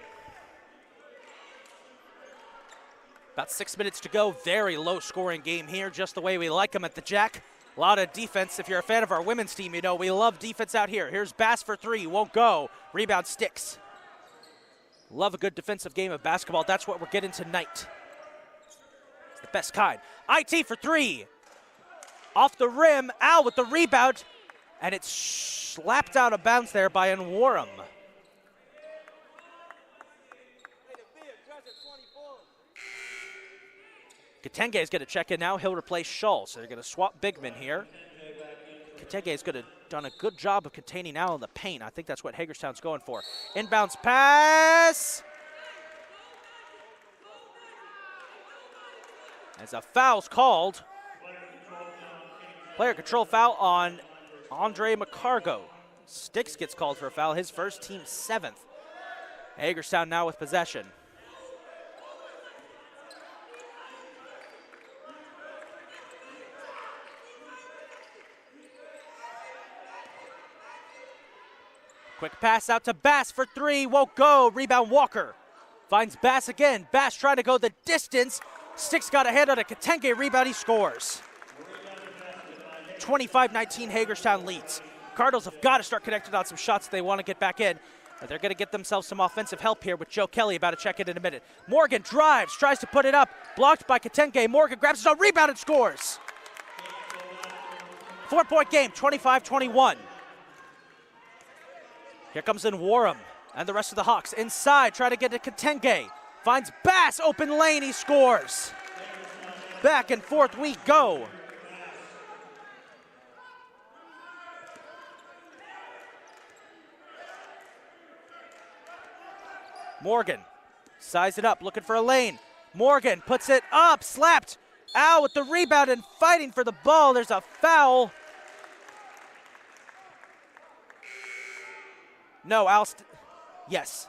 A: About 6 minutes to go. Very low-scoring game here, just the way we like them at the Jack. A lot of defense. If you're a fan of our women's team, you know we love defense out here. Here's Bass for 3. Won't go. Rebound Sticks. Love a good defensive game of basketball. That's what we're getting tonight. It's the best kind. IT for 3. Off the rim. Al with the rebound. And it's slapped out of bounds there by Nworim. Katenge is going to check in now. He'll replace Shull. So they're going to swap big men here. Katenge has done a good job of containing Al in the paint. I think that's what Hagerstown's going for. Inbounds pass. As a foul's called. Player control foul on Andre McCargo. Sticks gets called for a foul. His first, team 7th. Hagerstown now with possession. Quick pass out to Bass for 3, won't go. Rebound Walker. Finds Bass again. Bass trying to go the distance. Sticks got a hand on a Katenge rebound, he scores. 25-19 Hagerstown leads. Cardinals have got to start connecting on some shots if they want to get back in. They're going to get themselves some offensive help here with Joe Kelly about to check in a minute. Morgan drives, tries to put it up, blocked by Katenge. Morgan grabs his own rebound and scores. 4-point game, 25-21. Here comes in Warham and the rest of the Hawks. Inside, try to get to Katenge. Finds Bass, open lane, he scores. Back and forth we go. Morgan, size it up, looking for a lane. Morgan puts it up, slapped. Al with the rebound and fighting for the ball. There's a foul. No, Al, yes.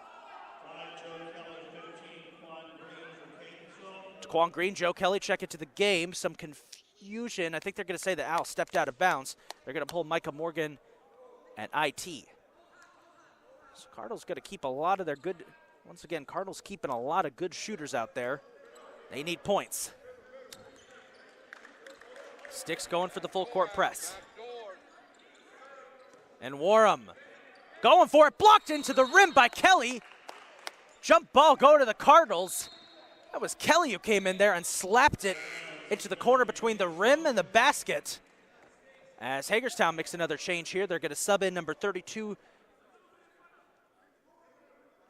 A: Quan Green, Joe Kelly check into the game. Some confusion. I think they're going to say that Al stepped out of bounds. They're going to pull Micah Morgan at IT. So Cardinals going to keep a lot of their good. Once again, Cardinals keeping a lot of good shooters out there. They need points. Sticks going for the full court press. And Warham going for it, blocked into the rim by Kelly. Jump ball go to the Cardinals. That was Kelly who came in there and slapped it into the corner between the rim and the basket. As Hagerstown makes another change here, they're going to sub in number 32,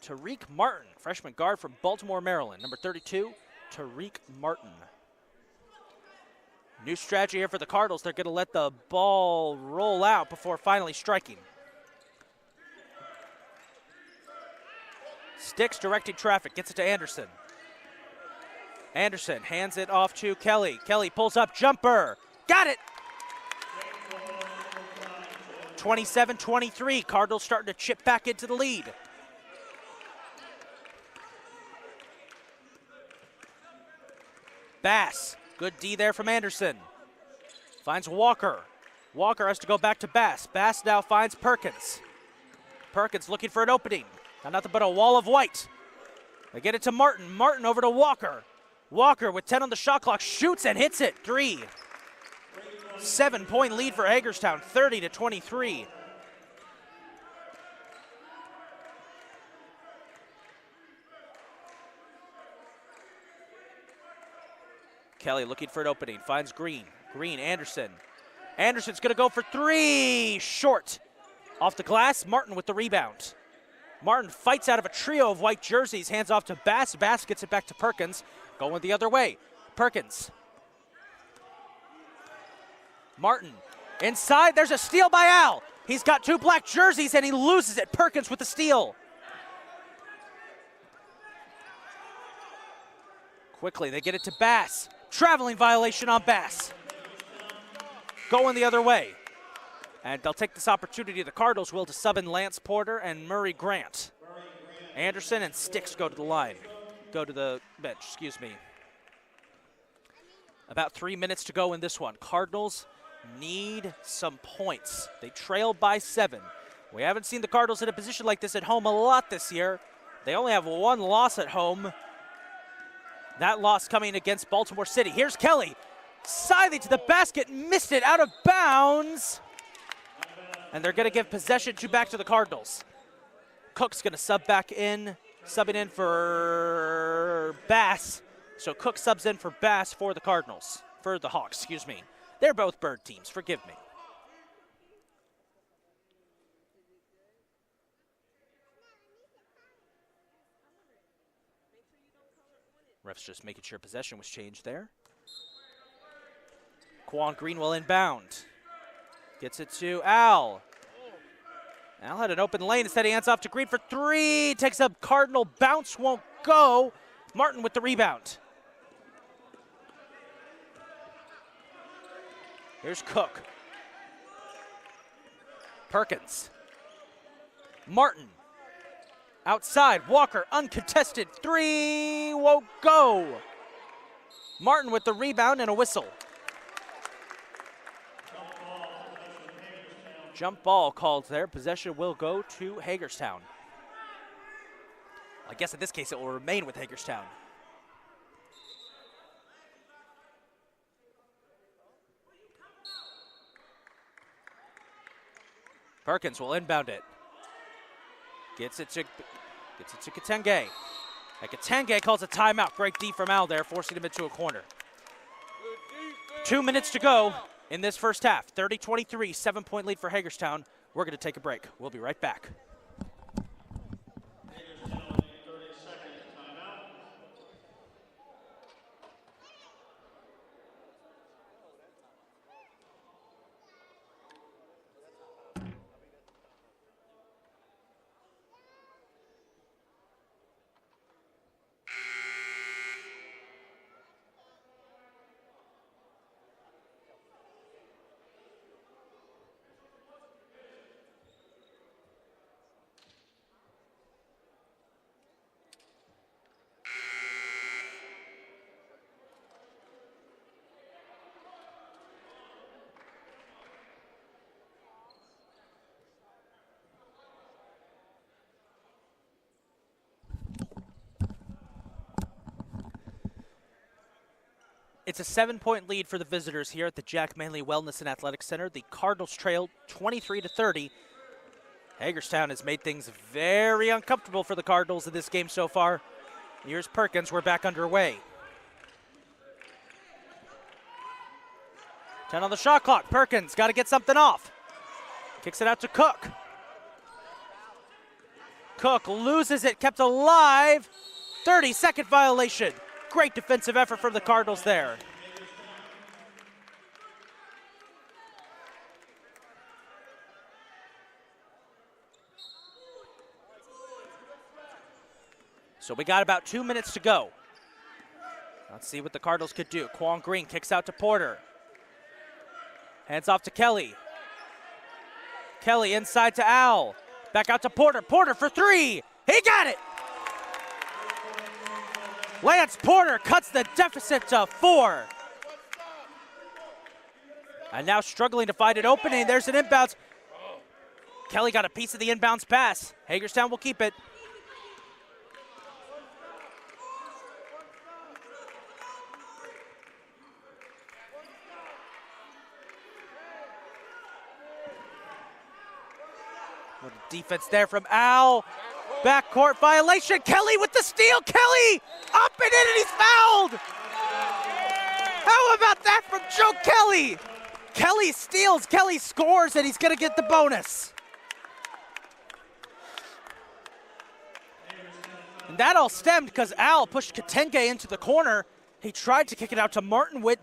A: Tariq Martin, freshman guard from Baltimore, Maryland. Number 32, Tariq Martin. New strategy here for the Cardinals. They're going to let the ball roll out before finally striking. Sticks directing traffic, gets it to Anderson. Anderson hands it off to Kelly. Kelly pulls up, jumper. Got it! 27-23, Cardinals starting to chip back into the lead. Bass, good D there from Anderson. Finds Walker. Walker has to go back to Bass. Bass now finds Perkins. Perkins looking for an opening. Now nothing but a wall of white. They get it to Martin. Martin over to Walker. Walker with 10 on the shot clock, shoots and hits it. 3. 7-point lead for Hagerstown, 30-23. Kelly looking for an opening, finds Green. Green, Anderson. Anderson's gonna go for 3, short. Off the glass, Martin with the rebound. Martin fights out of a trio of white jerseys, hands off to Bass. Bass gets it back to Perkins, going the other way. Perkins. Martin, inside, there's a steal by Al. He's got 2 black jerseys and he loses it. Perkins with the steal. Quickly, they get it to Bass. Traveling violation on Bass. Going the other way. And they'll take this opportunity, the Cardinals will, to sub in Lance Porter and Murray Grant. Anderson and Sticks go to the line. Go to the bench, excuse me. About 3 minutes to go in this one. Cardinals need some points. They trail by 7. We haven't seen the Cardinals in a position like this at home a lot this year. They only have 1 loss at home. That loss coming against Baltimore City. Here's Kelly. Siding to the basket, missed it out of bounds. And they're going to give possession back to the Cardinals. Cook's going to sub back in, subbing in for Bass. So Cook subs in for Bass for the Cardinals, for the Hawks, excuse me. They're both bird teams, forgive me. Ref's just making sure possession was changed there. Quan Green will inbound. Gets it to Al. Al had an open lane. Instead, he hands off to Green for 3. Takes a Cardinal bounce, won't go. Martin with the rebound. Here's Cook. Perkins. Martin. Outside, Walker, uncontested. 3, won't go. Martin with the rebound and a whistle. Jump ball called there. Possession will go to Hagerstown. I guess in this case it will remain with Hagerstown. Perkins will inbound it. Gets it to Katenge. And Katenge calls a timeout. Great D from Al there, forcing him into a corner. 2 minutes to go in this first half. 30-23, 7-point lead for Hagerstown. We're going to take a break. We'll be right back. It's a 7-point lead for the visitors here at the Jack Manley Wellness and Athletics Center. The Cardinals trail 23-30. Hagerstown has made things very uncomfortable for the Cardinals in this game so far. Here's Perkins. We're back underway. 10 on the shot clock. Perkins got to get something off. Kicks it out to Cook. Cook loses it, kept alive. 30-second violation. Great defensive effort from the Cardinals there. So we got about 2 minutes to go. Let's see what the Cardinals could do. Quan Green kicks out to Porter. Hands off to Kelly. Kelly inside to Al. Back out to Porter. Porter for three. He got it. Lance Porter cuts the deficit to 4. And now struggling to find an opening. There's an inbounds. Kelly got a piece of the inbounds pass. Hagerstown will keep it. What a defense there from Al. Backcourt violation. Kelly with the steal. Kelly up and in, and he's fouled. How about that from Joe Kelly? Kelly steals, Kelly scores, and he's going to get the bonus. And that all stemmed because Al pushed Katenge into the corner. He tried to kick it out to Martin Witt.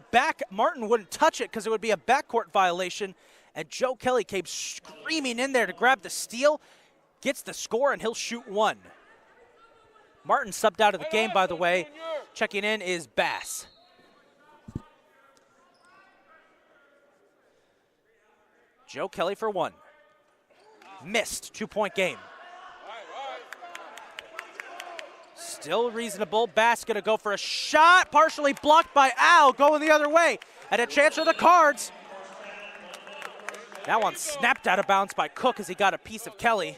A: Martin wouldn't touch it because it would be a backcourt violation. And Joe Kelly came screaming in there to grab the steal. Gets the score, and he'll shoot one. Martin subbed out of the game, by the way. Checking in is Bass. Joe Kelly for one. Missed, 2-point game. Still reasonable. Bass gonna go for a shot, partially blocked by Al, going the other way. And a chance for the Cards. That one snapped out of bounds by Cook as he got a piece of Kelly.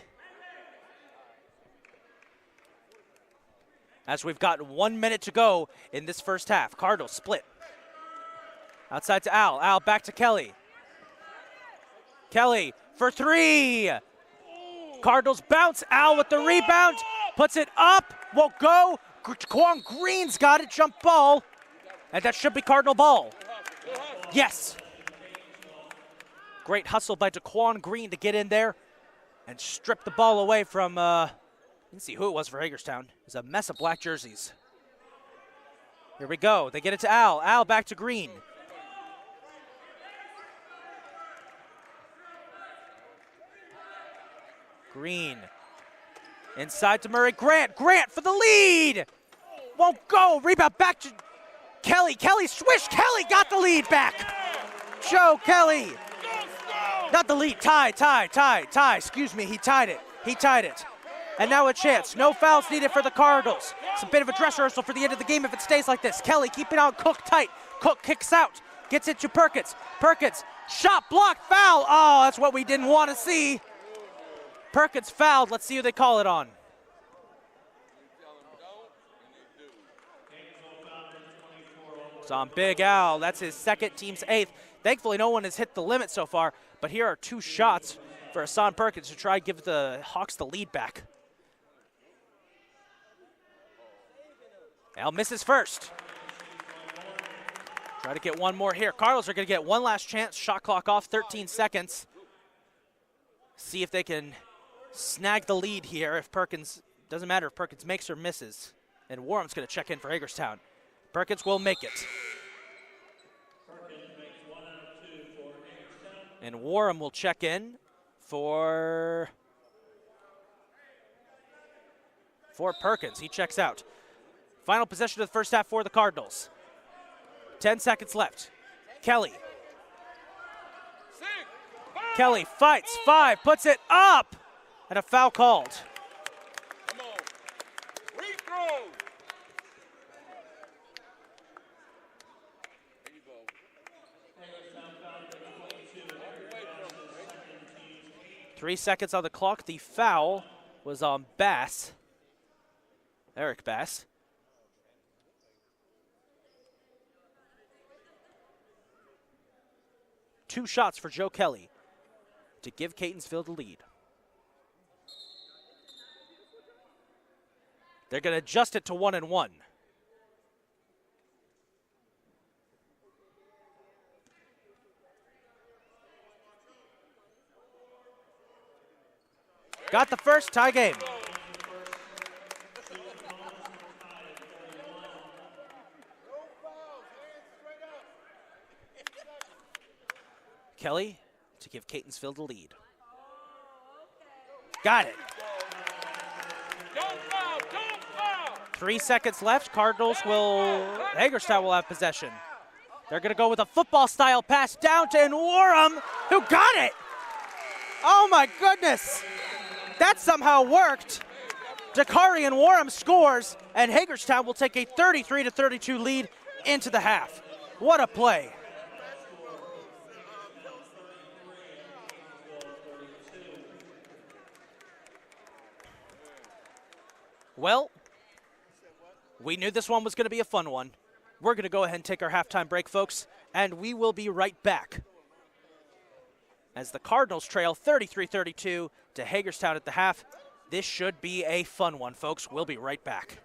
A: As we've got 1 minute to go in this first half. Cardinals split. Outside to Al. Al back to Kelly. Kelly for three. Cardinals bounce. Al with the rebound. Puts it up. Won't go. Quan Green's got it. Jump ball. And that should be Cardinal ball. Yes. Great hustle by DeQuan Green to get in there and strip the ball away from, you can see who it was for Hagerstown. It was a mess of black jerseys. Here we go. They get it to Al. Al back to Green. Green. Inside to Murray. Grant. Grant for the lead. Won't go. Rebound back to Kelly. Kelly swish. Kelly got the lead back. Joe Kelly. Not the lead. Tie. Excuse me. He tied it. And now a chance. No fouls needed for the Cardinals. It's a bit of a dress rehearsal for the end of the game if it stays like this. Kelly keeping on Cook tight. Cook kicks out. Gets it to Perkins. Perkins. Shot block. Foul. Oh, that's what we didn't want to see. Perkins fouled. Let's see who they call it on. It's on Big Al. That's his second, team's 8th. Thankfully, no one has hit the limit so far. But here are 2 shots for Hassan Perkins to try and give the Hawks the lead back. Al misses first. Try to get one more here. Cardinals are going to get one last chance. Shot clock off, 13 seconds. See if they can snag the lead here. If Perkins, doesn't matter if Perkins makes or misses. And Warham's going to check in for Hagerstown. Perkins will make it. And Warham will check in for Perkins. He checks out. Final possession of the first half for the Cardinals. 10 seconds left. Kelly. Kelly fights, 5, puts it up, and a foul called.
B: Come on. Free throw. There you go.
A: 3 seconds on the clock. The foul was on Bass. Eric Bass. Two shots for Joe Kelly to give Catonsville the lead. They're going to adjust it to 1-1. Got the first, tie game. Kelly to give Catonsville the lead. Got it.
B: Don't foul, don't foul.
A: 3 seconds left. Hagerstown will have possession. They're going to go with a football-style pass down to Warham, who got it. Oh, my goodness. That somehow worked. Dakari and Warham scores, and Hagerstown will take a 33-32 lead into the half. What a play. Well, we knew this one was going to be a fun one. We're going to go ahead and take our halftime break, folks, and we will be right back as the Cardinals trail 33-32 to Hagerstown at the half. This should be a fun one, folks. We'll be right back.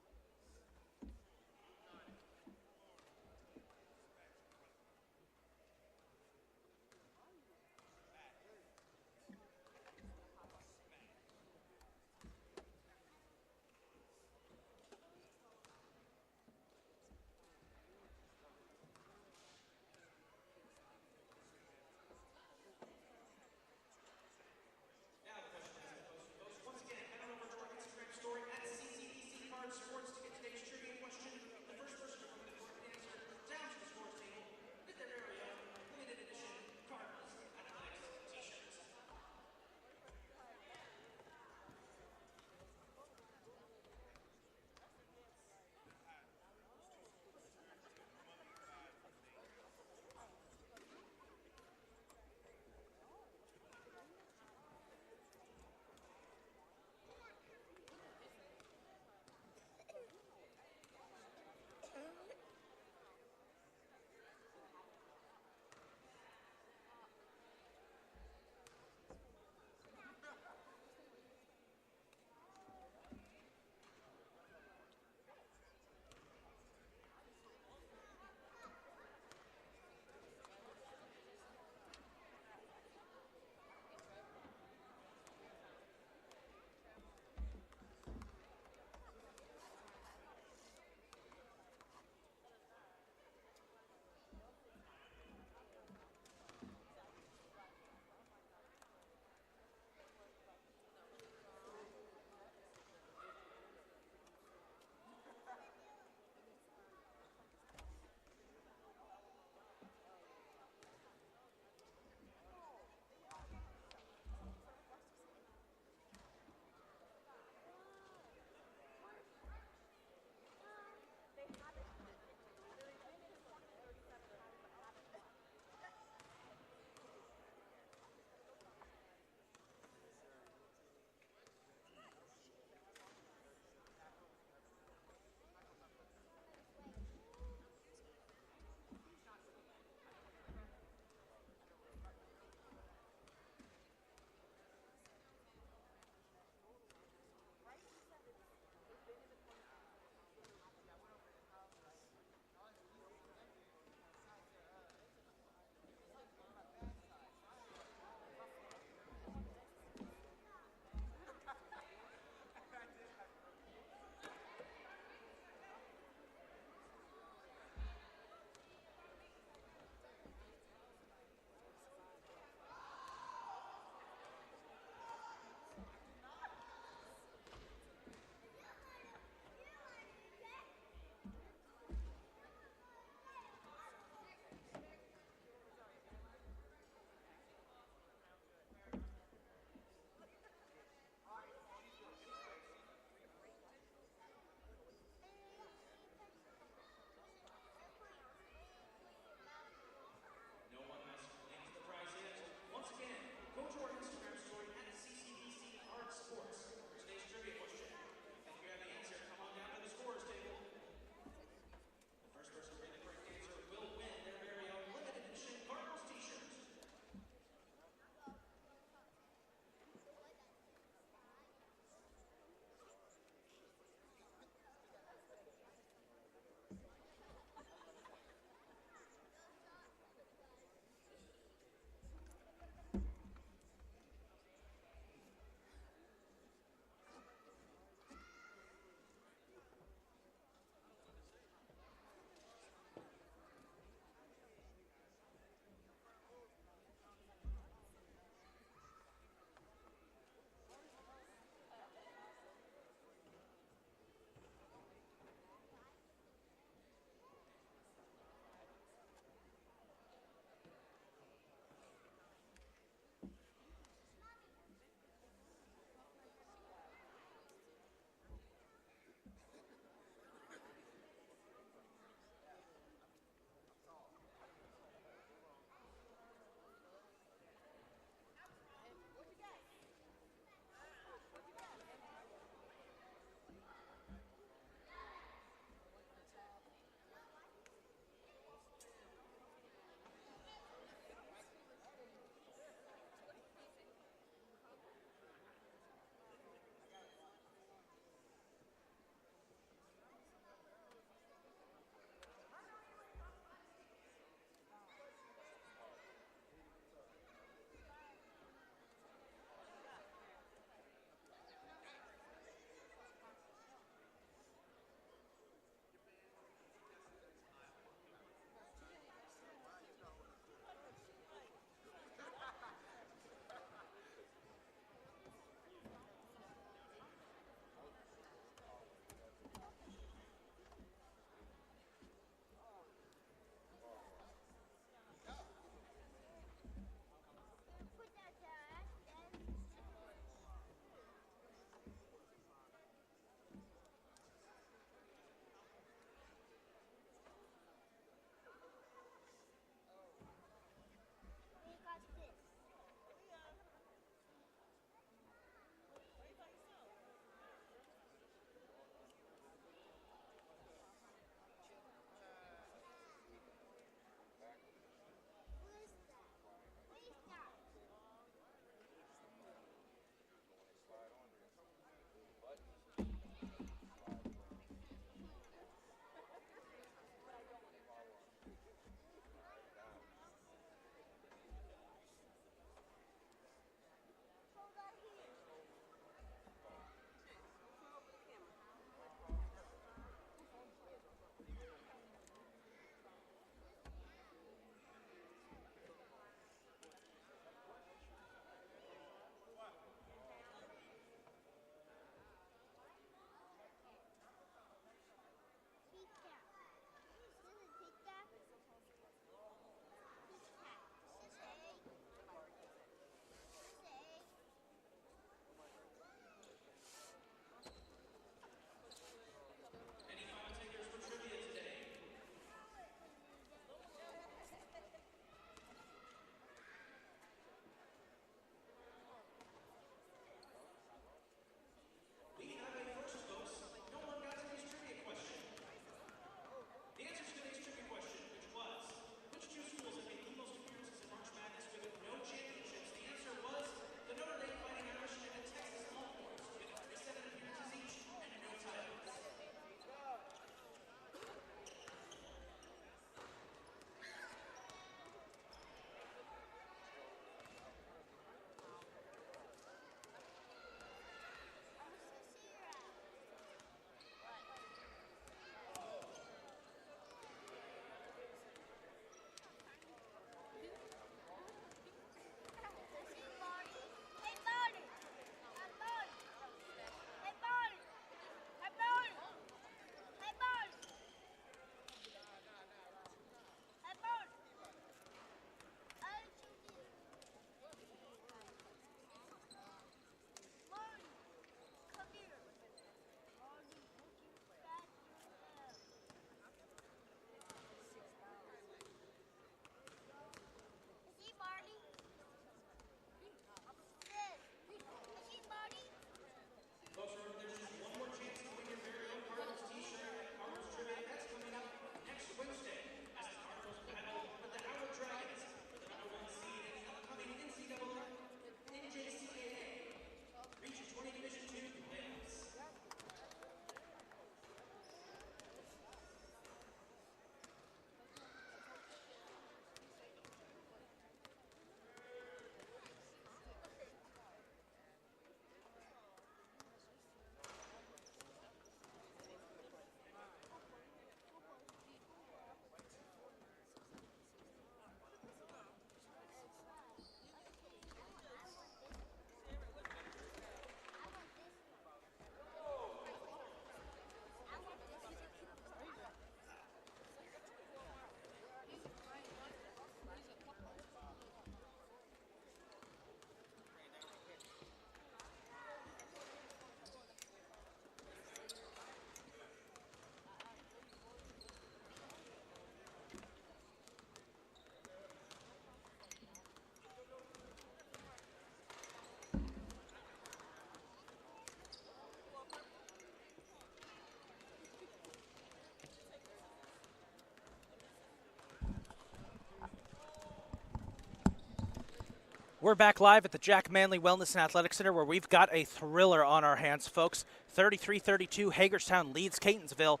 A: We're back live at the Jack Manley Wellness and Athletic Center where we've got a thriller on our hands, folks. 33-32, Hagerstown leads Catonsville.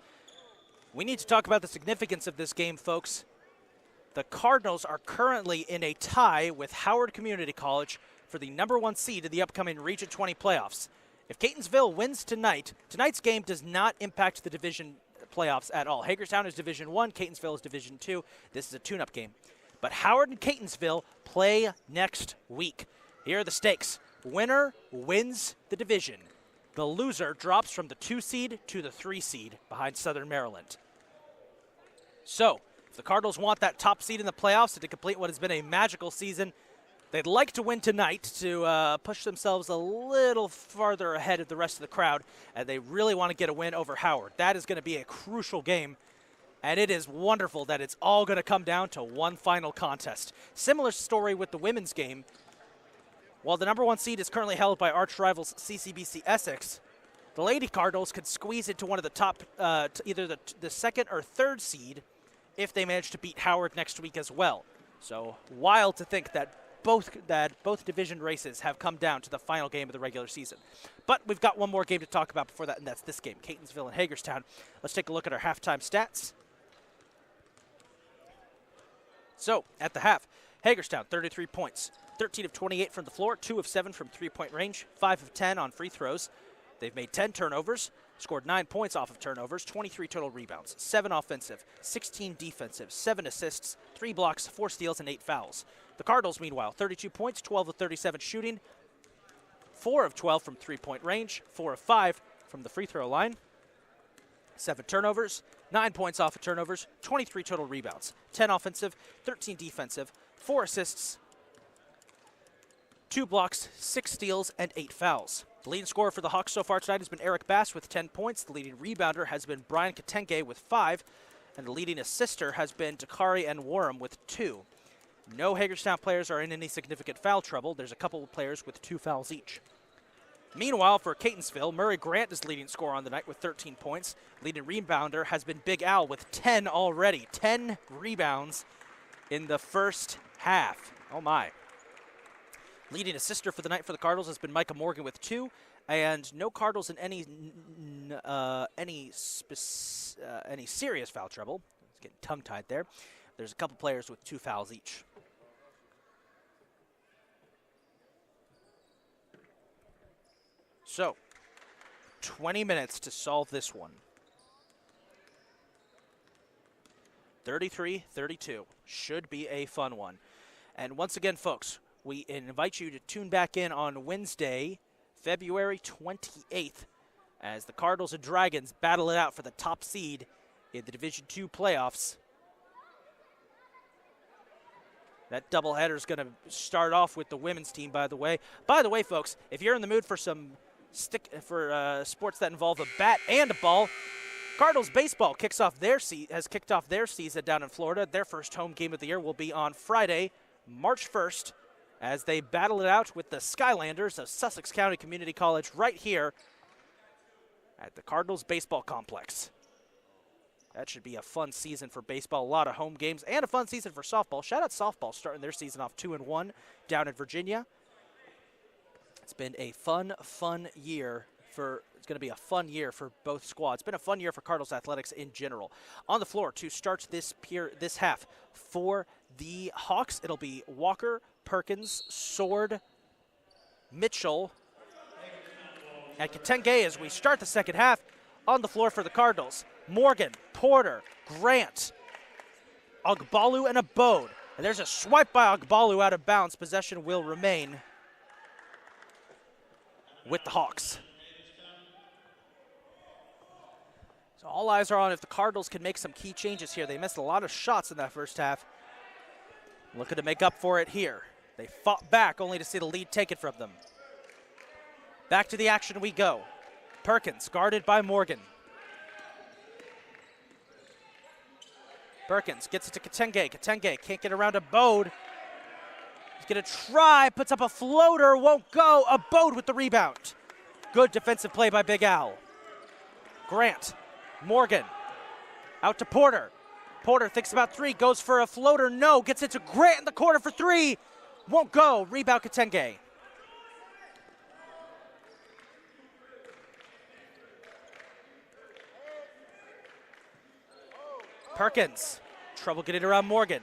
A: We need to talk about the significance of this game, folks. The Cardinals are currently in a tie with Howard Community College for the #1 seed in the upcoming Region 20 playoffs. If Catonsville wins tonight, tonight's game does not impact the division playoffs at all. Hagerstown is Division 1, Catonsville is Division 2. This is a tune-up game. But Howard and Catonsville play next week. Here are the stakes. Winner wins the division. The loser drops from the 2 seed to the 3 seed behind Southern Maryland. So, if the Cardinals want that top seed in the playoffs and to complete what has been a magical season, they'd like to win tonight to push themselves a little farther ahead of the rest of the crowd, and they really want to get a win over Howard. That is going to be a crucial game. And it is wonderful that it's all going to come down to one final contest. Similar story with the women's game. While the #1 seed is currently held by arch rivals CCBC Essex, the Lady Cardinals could squeeze into one of the top, either the 2nd or 3rd seed if they manage to beat Howard next week as well. So wild to think that both division races have come down to the final game of the regular season. But we've got one more game to talk about before that, and that's this game, Catonsville and Hagerstown. Let's take a look at our halftime stats. So, at the half, Hagerstown, 33 points, 13 of 28 from the floor, 2 of 7 from three-point range, 5 of 10 on free throws. They've made 10 turnovers, scored 9 points off of turnovers, 23 total rebounds, 7 offensive, 16 defensive, 7 assists, 3 blocks, 4 steals, and 8 fouls. The Cardinals, meanwhile, 32 points, 12 of 37 shooting, 4 of 12 from three-point range, 4 of 5 from the free throw line, 7 turnovers, 9 points off of turnovers, 23 total rebounds, 10 offensive, 13 defensive, 4 assists, 2 blocks, 6 steals, and 8 fouls. The leading scorer for the Hawks so far tonight has been Eric Bass with 10 points. The leading rebounder has been Brian Katenge with 5, and the leading assister has been Dakari and Warham with 2. No Hagerstown players are in any significant foul trouble. There's a couple of players with 2 fouls each. Meanwhile, for Catonsville, Murray Grant is leading scorer on the night with 13 points. Leading rebounder has been Big Al with 10 already. 10 rebounds in the first half. Oh, my. Leading assister for the night for the Cardinals has been Micah Morgan with 2. And no Cardinals in any serious foul trouble. It's getting tongue-tied there. There's a couple players with 2 fouls each. So, 20 minutes to solve this one. 33-32. Should be a fun one. And once again, folks, we invite you to tune back in on Wednesday, February 28th, as the Cardinals and Dragons battle it out for the top seed in the Division II playoffs. That doubleheader is going to start off with the women's team, by the way. By the way, folks, if you're in the mood for some sports that involve a bat and a ball, Cardinals baseball has kicked off their season down in Florida. Their first home game of the year will be on Friday, March 1st, as they battle it out with the Skylanders of Sussex County Community College right here at the Cardinals baseball complex. That should be a fun season for baseball. A lot of home games and a fun season for softball. Shout out softball starting their season off 2-1 down in Virginia. It's been a fun year it's going to be a fun year for both squads. It's been a fun year for Cardinals athletics in general. On the floor to start this half for the Hawks, it'll be Walker, Perkins, Sword, Mitchell, and Katenge as we start the second half. On the floor for the Cardinals, Morgan, Porter, Grant, Ogbalu, and Abode. And there's a swipe by Ogbalu out of bounds. Possession will remain with the Hawks. So all eyes are on if the Cardinals can make some key changes here. They missed a lot of shots in that first half. Looking to make up for it here. They fought back only to see the lead taken from them. Back to the action we go. Perkins guarded by Morgan. Perkins gets it to Katenge. Katenge can't get around Abode. He's going to try, puts up a floater, won't go. Abode with the rebound. Good defensive play by Big Al. Grant, Morgan, out to Porter. Porter thinks about 3, goes for a floater, no, gets it to Grant in the corner for 3. Won't go. Rebound Katenge. Perkins. Trouble getting around Morgan.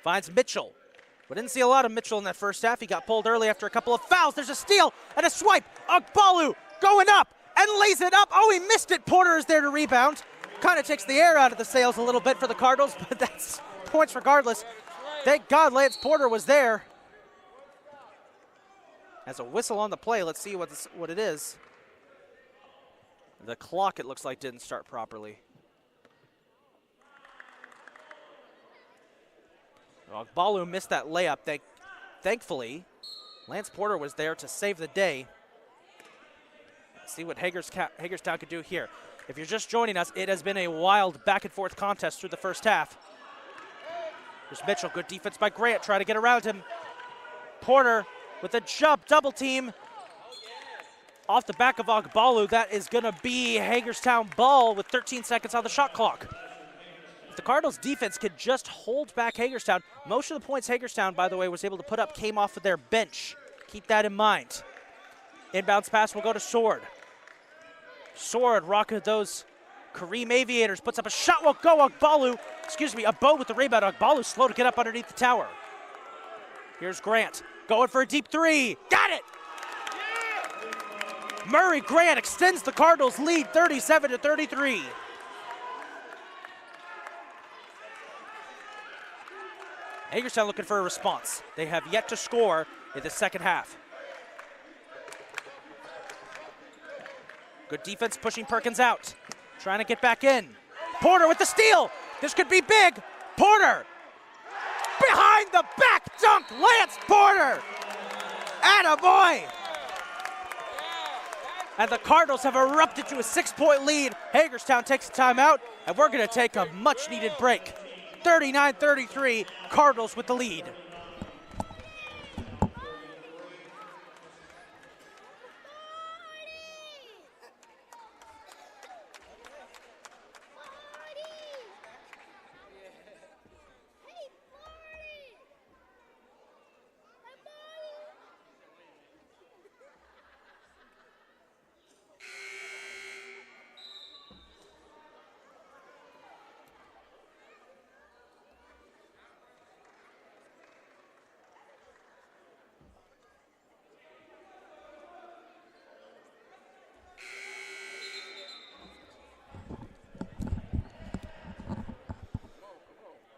A: Finds Mitchell. We didn't see a lot of Mitchell in that first half. He got pulled early after a couple of fouls. There's a steal and a swipe. Ogbalu going up and lays it up. Oh, he missed it. Porter is there to rebound. Kind of takes the air out of the sails a little bit for the Cardinals, but that's points regardless. Thank God Lance Porter was there. Has a whistle on the play. Let's see what it is. The clock, it looks like, didn't start properly. Ogbalu missed that layup. Thankfully, Lance Porter was there to save the day. Let's see what Hagerstown could do here. If you're just joining us, it has been a wild back-and-forth contest through the first half. Here's Mitchell. Good defense by Grant. Trying to get around him. Porter with a jump, double team. Off the back of Ogbalu. That is going to be Hagerstown ball with 13 seconds on the shot clock. If the Cardinals defense could just hold back Hagerstown, most of the points Hagerstown, by the way, was able to put up came off of their bench. Keep that in mind. Inbounds pass will go to Sword. Sword rocking those Kareem Aviators. Puts up a shot, won't go. Abo with the rebound. Ogbalu slow to get up underneath the tower. Here's Grant. Going for a deep three. Got it! Murray Grant extends the Cardinals' lead 37-33. Hagerstown looking for a response. They have yet to score in the second half. Good defense pushing Perkins out. Trying to get back in. Porter with the steal. This could be big. Porter. Behind the back dunk. Lance Porter. Attaboy. And the Cardinals have erupted to a 6-point lead. Hagerstown takes a timeout, and we're going to take a much-needed break. 39-33, Cardinals with the lead.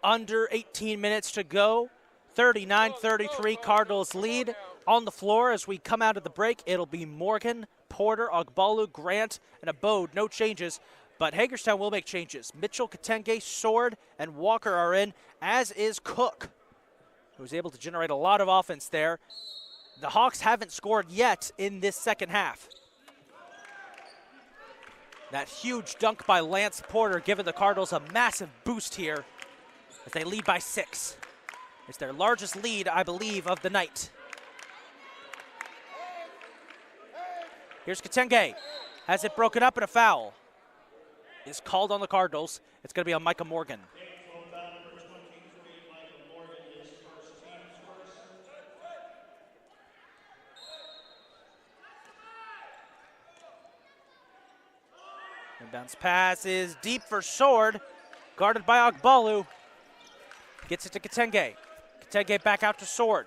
A: Under 18 minutes to go. 39-33, Cardinals lead. On the floor as we come out of the break, it'll be Morgan, Porter, Ogbalu, Grant, and Abode. No changes, but Hagerstown will make changes. Mitchell, Katenge, Sword, and Walker are in, as is Cook, who was able to generate a lot of offense there. The Hawks haven't scored yet in this second half. That huge dunk by Lance Porter giving the Cardinals a massive boost here as they lead by 6. It's their largest lead, I believe, of the night. Here's Katenge. Has it broken up, and a foul is called on the Cardinals. It's going to be on Micah Morgan. Inbounds pass is deep for Sword, guarded by Ogbalu. Gets it to Katenge. Katenge back out to Sword.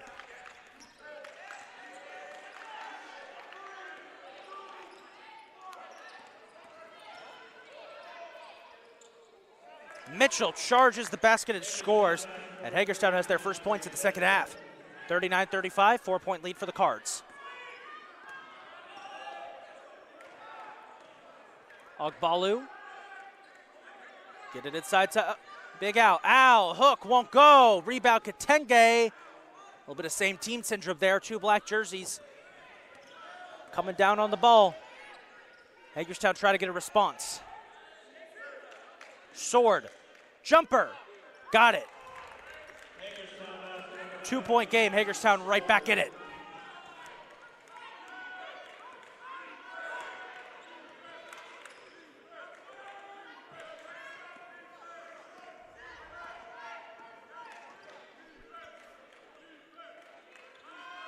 A: Mitchell charges the basket and scores, and Hagerstown has their first points of the second half. 39-35, 4-point lead for the Cards. Ogbalu. Get it inside to Big Al. Al, hook, won't go. Rebound Katenge. A little bit of same team syndrome there. 2 black jerseys coming down on the ball. Hagerstown trying to get a response. Sword. Jumper. Got it. 2-point game. Hagerstown right back in it.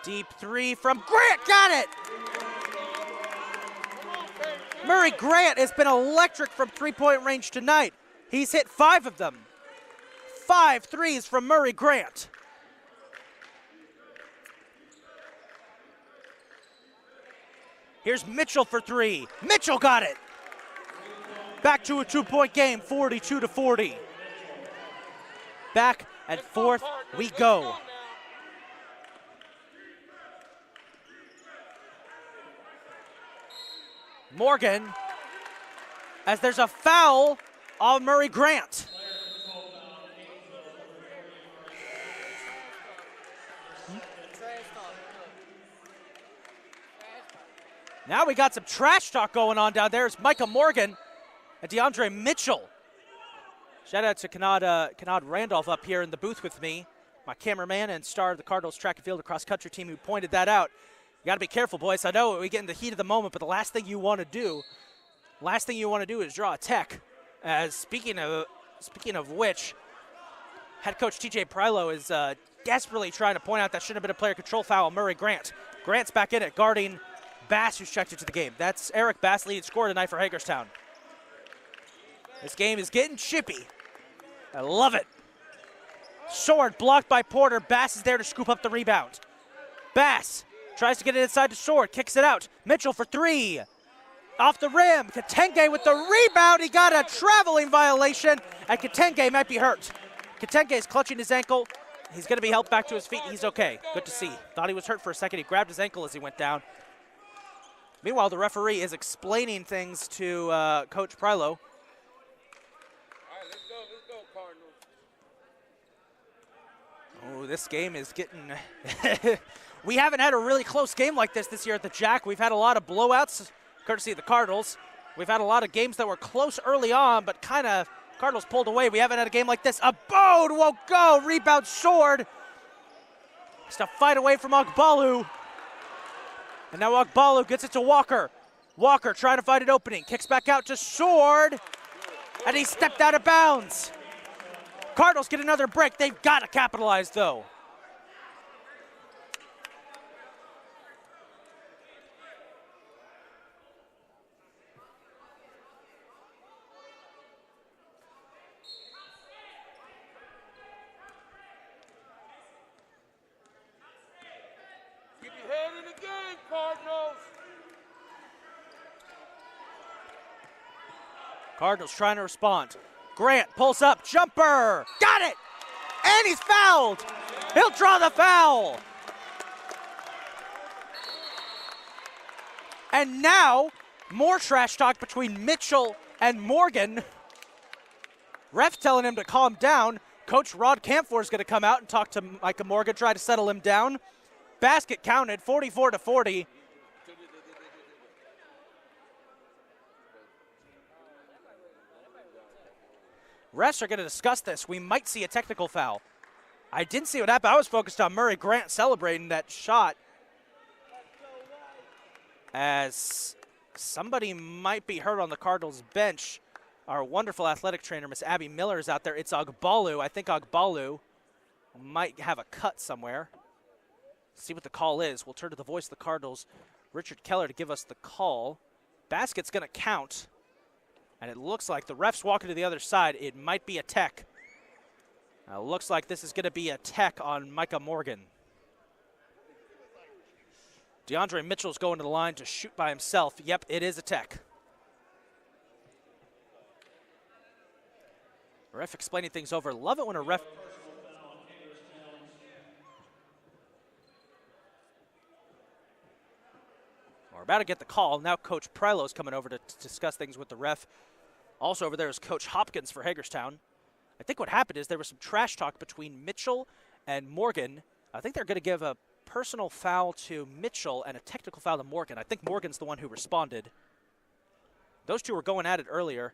A: Deep three from Grant, got it! Murray Grant has been electric from three-point range tonight. He's hit 5 of them. 5 threes from Murray Grant. Here's Mitchell for 3. Mitchell got it. Back to a 2-point game, 42-40. Back and forth we go. Morgan, as there's a foul on Murray Grant. Now we got some trash talk going on down there. It's Micah Morgan and DeAndre Mitchell. Shout out to Kanad Randolph up here in the booth with me, my cameraman and star of the Cardinals track and field and cross country team who pointed that out. You got to be careful, boys. I know we get in the heat of the moment, but the last thing you want to do is draw a tech. As speaking of which, head coach TJ Prylo is desperately trying to point out that shouldn't have been a player control foul on Murray Grant. Grant's back in it, guarding Bass, who's checked into the game. That's Eric Bass, leading scorer tonight for Hagerstown. This game is getting chippy. I love it. Sword blocked by Porter. Bass is there to scoop up the rebound. Bass tries to get it inside to Sword, kicks it out. Mitchell for 3. Off the rim. Katenge with the rebound. He got a traveling violation, and Katenge might be hurt. Katenge is clutching his ankle. He's going to be helped back to his feet. He's okay. Good to see. Thought he was hurt for a second. He grabbed his ankle as he went down. Meanwhile, the referee is explaining things to Coach Prylo.
B: All right, let's go, Cardinals.
A: Oh, this game is getting... We haven't had a really close game like this year at the Jack. We've had a lot of blowouts, courtesy of the Cardinals. We've had a lot of games that were close early on, but kind of Cardinals pulled away. We haven't had a game like this. Abode won't go. Rebound Sword. Just a fight away from Ogbalu. And now Ogbalu gets it to Walker. Walker trying to find an opening. Kicks back out to Sword. And he stepped out of bounds. Cardinals get another break. They've got to capitalize, though.
B: Keep your head in the game, Cardinals.
A: Cardinals trying to respond. Grant pulls up, jumper, got it! And he's fouled! He'll draw the foul! And now, more trash talk between Mitchell and Morgan. Ref telling him to calm down. Coach Rod Camphor is going to come out and talk to Micah Morgan, try to settle him down. Basket counted, 44-40. Refs are going to discuss this. We might see a technical foul. I didn't see what happened. I was focused on Murray Grant celebrating that shot. As somebody might be hurt on the Cardinals bench. Our wonderful athletic trainer, Miss Abby Miller, is out there. It's Ogbalu. I think Ogbalu might have a cut somewhere. See what the call is. We'll turn to the voice of the Cardinals, Richard Keller, to give us the call. Basket's going to count. And it looks like the ref's walking to the other side. It might be a tech. Looks like this is going to be a tech on Micah Morgan. DeAndre Mitchell's going to the line to shoot by himself. Yep, it is a tech. Ref explaining things over. Love it when a ref... We're about to get the call. Now Coach Prylo's coming over to discuss things with the ref. Also over there is Coach Hopkins for Hagerstown. I think what happened is there was some trash talk between Mitchell and Morgan. I think they're going to give a personal foul to Mitchell and a technical foul to Morgan. I think Morgan's the one who responded. Those two were going at it earlier.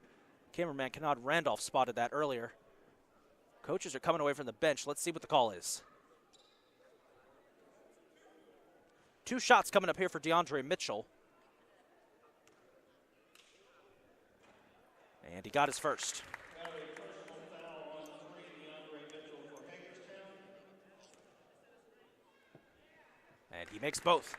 A: Cameraman Kanad Randolph spotted that earlier. Coaches are coming away from the bench. Let's see what the call is. 2 shots coming up here for DeAndre Mitchell. And he got his first. And He makes both.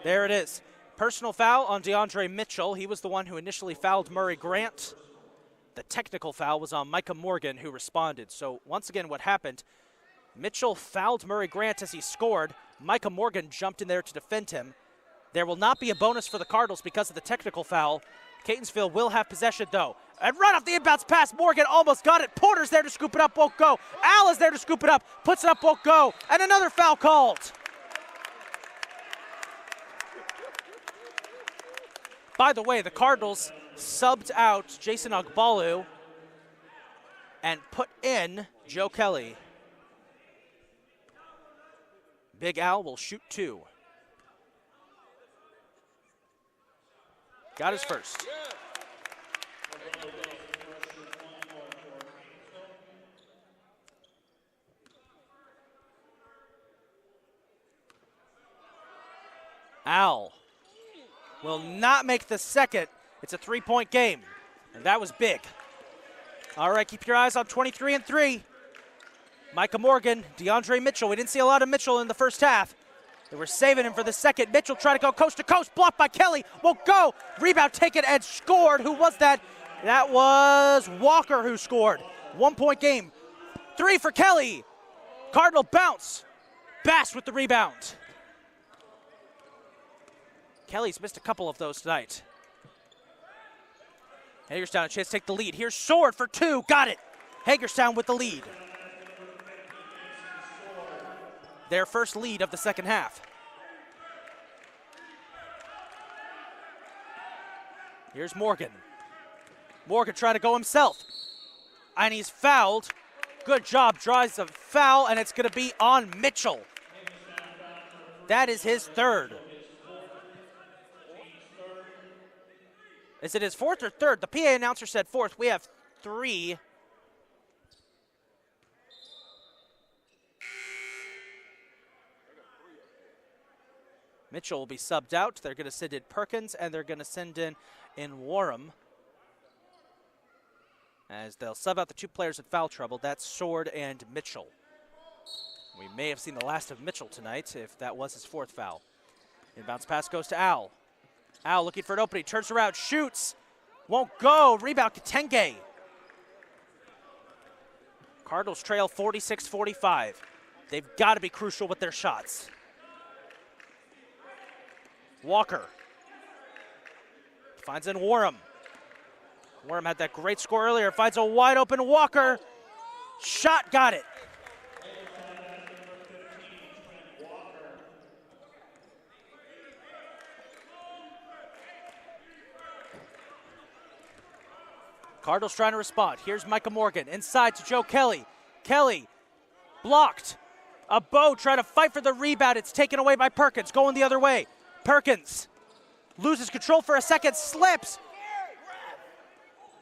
A: There it is. Personal foul on DeAndre Mitchell. He was the one who initially fouled Murray Grant. The technical foul was on Micah Morgan, who responded. So once again, what happened, Mitchell fouled Murray Grant as he scored. Micah Morgan jumped in there to defend him. There will not be a bonus for the Cardinals because of the technical foul. Catonsville will have possession, though. And right off the inbounds pass, Morgan almost got it. Porter's there to scoop it up, won't go. Al is there to scoop it up, puts it up, won't go. And another foul called. By the way, the Cardinals subbed out Jason Ogbalu and put in Joe Kelly. Big Al will shoot 2. Got his first. Al will not make the second. It's a 3-point game, and that was big. All right, keep your eyes on 23 and 3. Micah Morgan, DeAndre Mitchell. We didn't see a lot of Mitchell in the first half. They were saving him for the second. Mitchell tried to go coast to coast, blocked by Kelly. Won't go. Rebound taken and scored. Who was that? That was Walker who scored. 1-point game. 3 for Kelly. Cardinal bounce. Bass with the rebound. Kelly's missed a couple of those tonight. Hagerstown a chance to take the lead. Here's Sword for 2. Got it. Hagerstown with the lead. Their first lead of the second half. Here's Morgan. Morgan trying to go himself. And he's fouled. Good job, draws a foul, and it's going to be on Mitchell. That is his third. Is it his fourth or third? The PA announcer said fourth. We have 3. Mitchell will be subbed out. They're going to send in Perkins, and they're going to send in Warham. As they'll sub out the 2 players in foul trouble. That's Sword and Mitchell. We may have seen the last of Mitchell tonight if that was his 4th foul. Inbounds pass goes to Al. Al looking for an opening, turns around, shoots. Won't go. Rebound, Katenge. Cardinals trail 46-45. They've got to be crucial with their shots. Walker finds in Warham. Warham had that great score earlier, finds a wide open Walker. Shot, got it. Cardinals trying to respond. Here's Micah Morgan inside to Joe Kelly. Kelly blocked. A bow trying to fight for the rebound. It's taken away by Perkins, going the other way. Perkins loses control for a second, slips.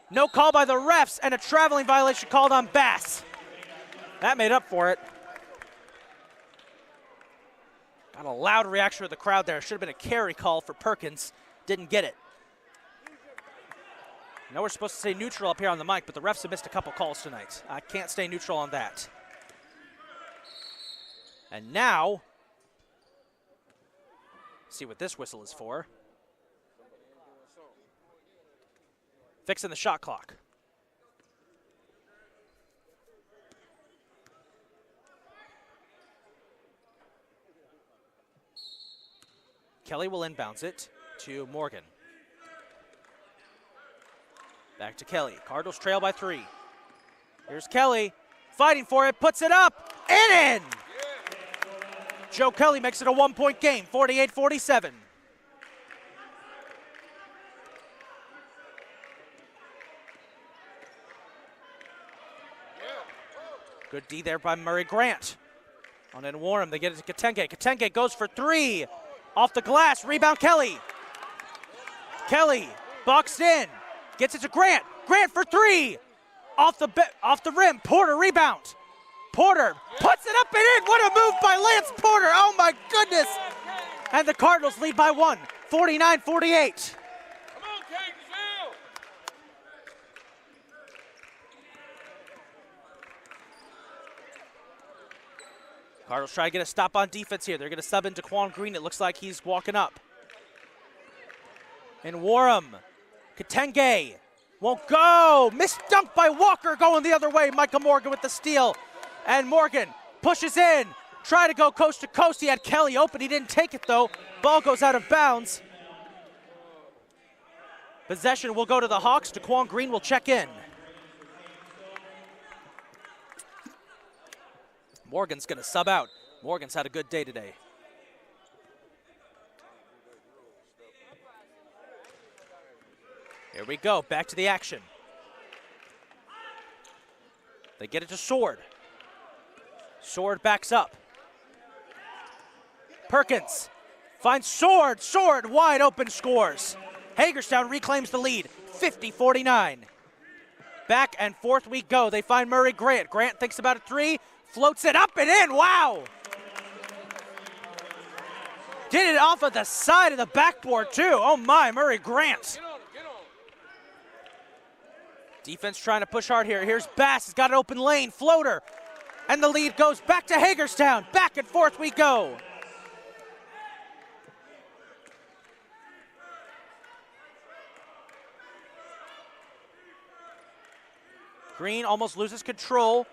A: No call by the refs, and a traveling violation called on Bass. That made up for it. Got a loud reaction of the crowd there. Should have been a carry call for Perkins. Didn't get it. I know we're supposed to stay neutral up here on the mic, but the refs have missed a couple calls tonight. I can't stay neutral on that. And now, see what this whistle is for. Fixing the shot clock. Kelly will inbounds it to Morgan. Back to Kelly. Cardinals trail by 3. Here's Kelly fighting for it, puts it up and in. Joe Kelly makes it a 1-point game, 48-47. Good D there by Murray Grant. On in Warham, they get it to Katenge. Katenge goes for 3. Off the glass, rebound Kelly. Kelly boxed in, gets it to Grant. Grant for 3. Off the rim, Porter rebound. Porter puts it up and in. What a move by Lance Porter. Oh my goodness. And the Cardinals lead by 1, 49-48. Cardinals try to get a stop on defense here. They're going to sub into Quan Green. It looks like he's walking up. And Warham. Katenge won't go. Missed dunk by Walker going the other way. Michael Morgan with the steal. And Morgan pushes in. Try to go coast to coast. He had Kelly open. He didn't take it though. Ball goes out of bounds. Possession will go to the Hawks. DeQuan Green will check in. Morgan's going to sub out. Morgan's had a good day today. Here we go, back to the action. They get it to Sword. Sword backs up. Perkins finds Sword. Sword wide open, scores. Hagerstown reclaims the lead, 50-49. Back and forth we go. They find Murray Grant. Grant thinks about a three, floats it up and in, wow! Did it off of the side of the backboard too. Oh my, Murray Grant. Defense trying to push hard here. Here's Bass, he's got an open lane, floater. And the lead goes back to Hagerstown. Back and forth we go. Green almost loses control.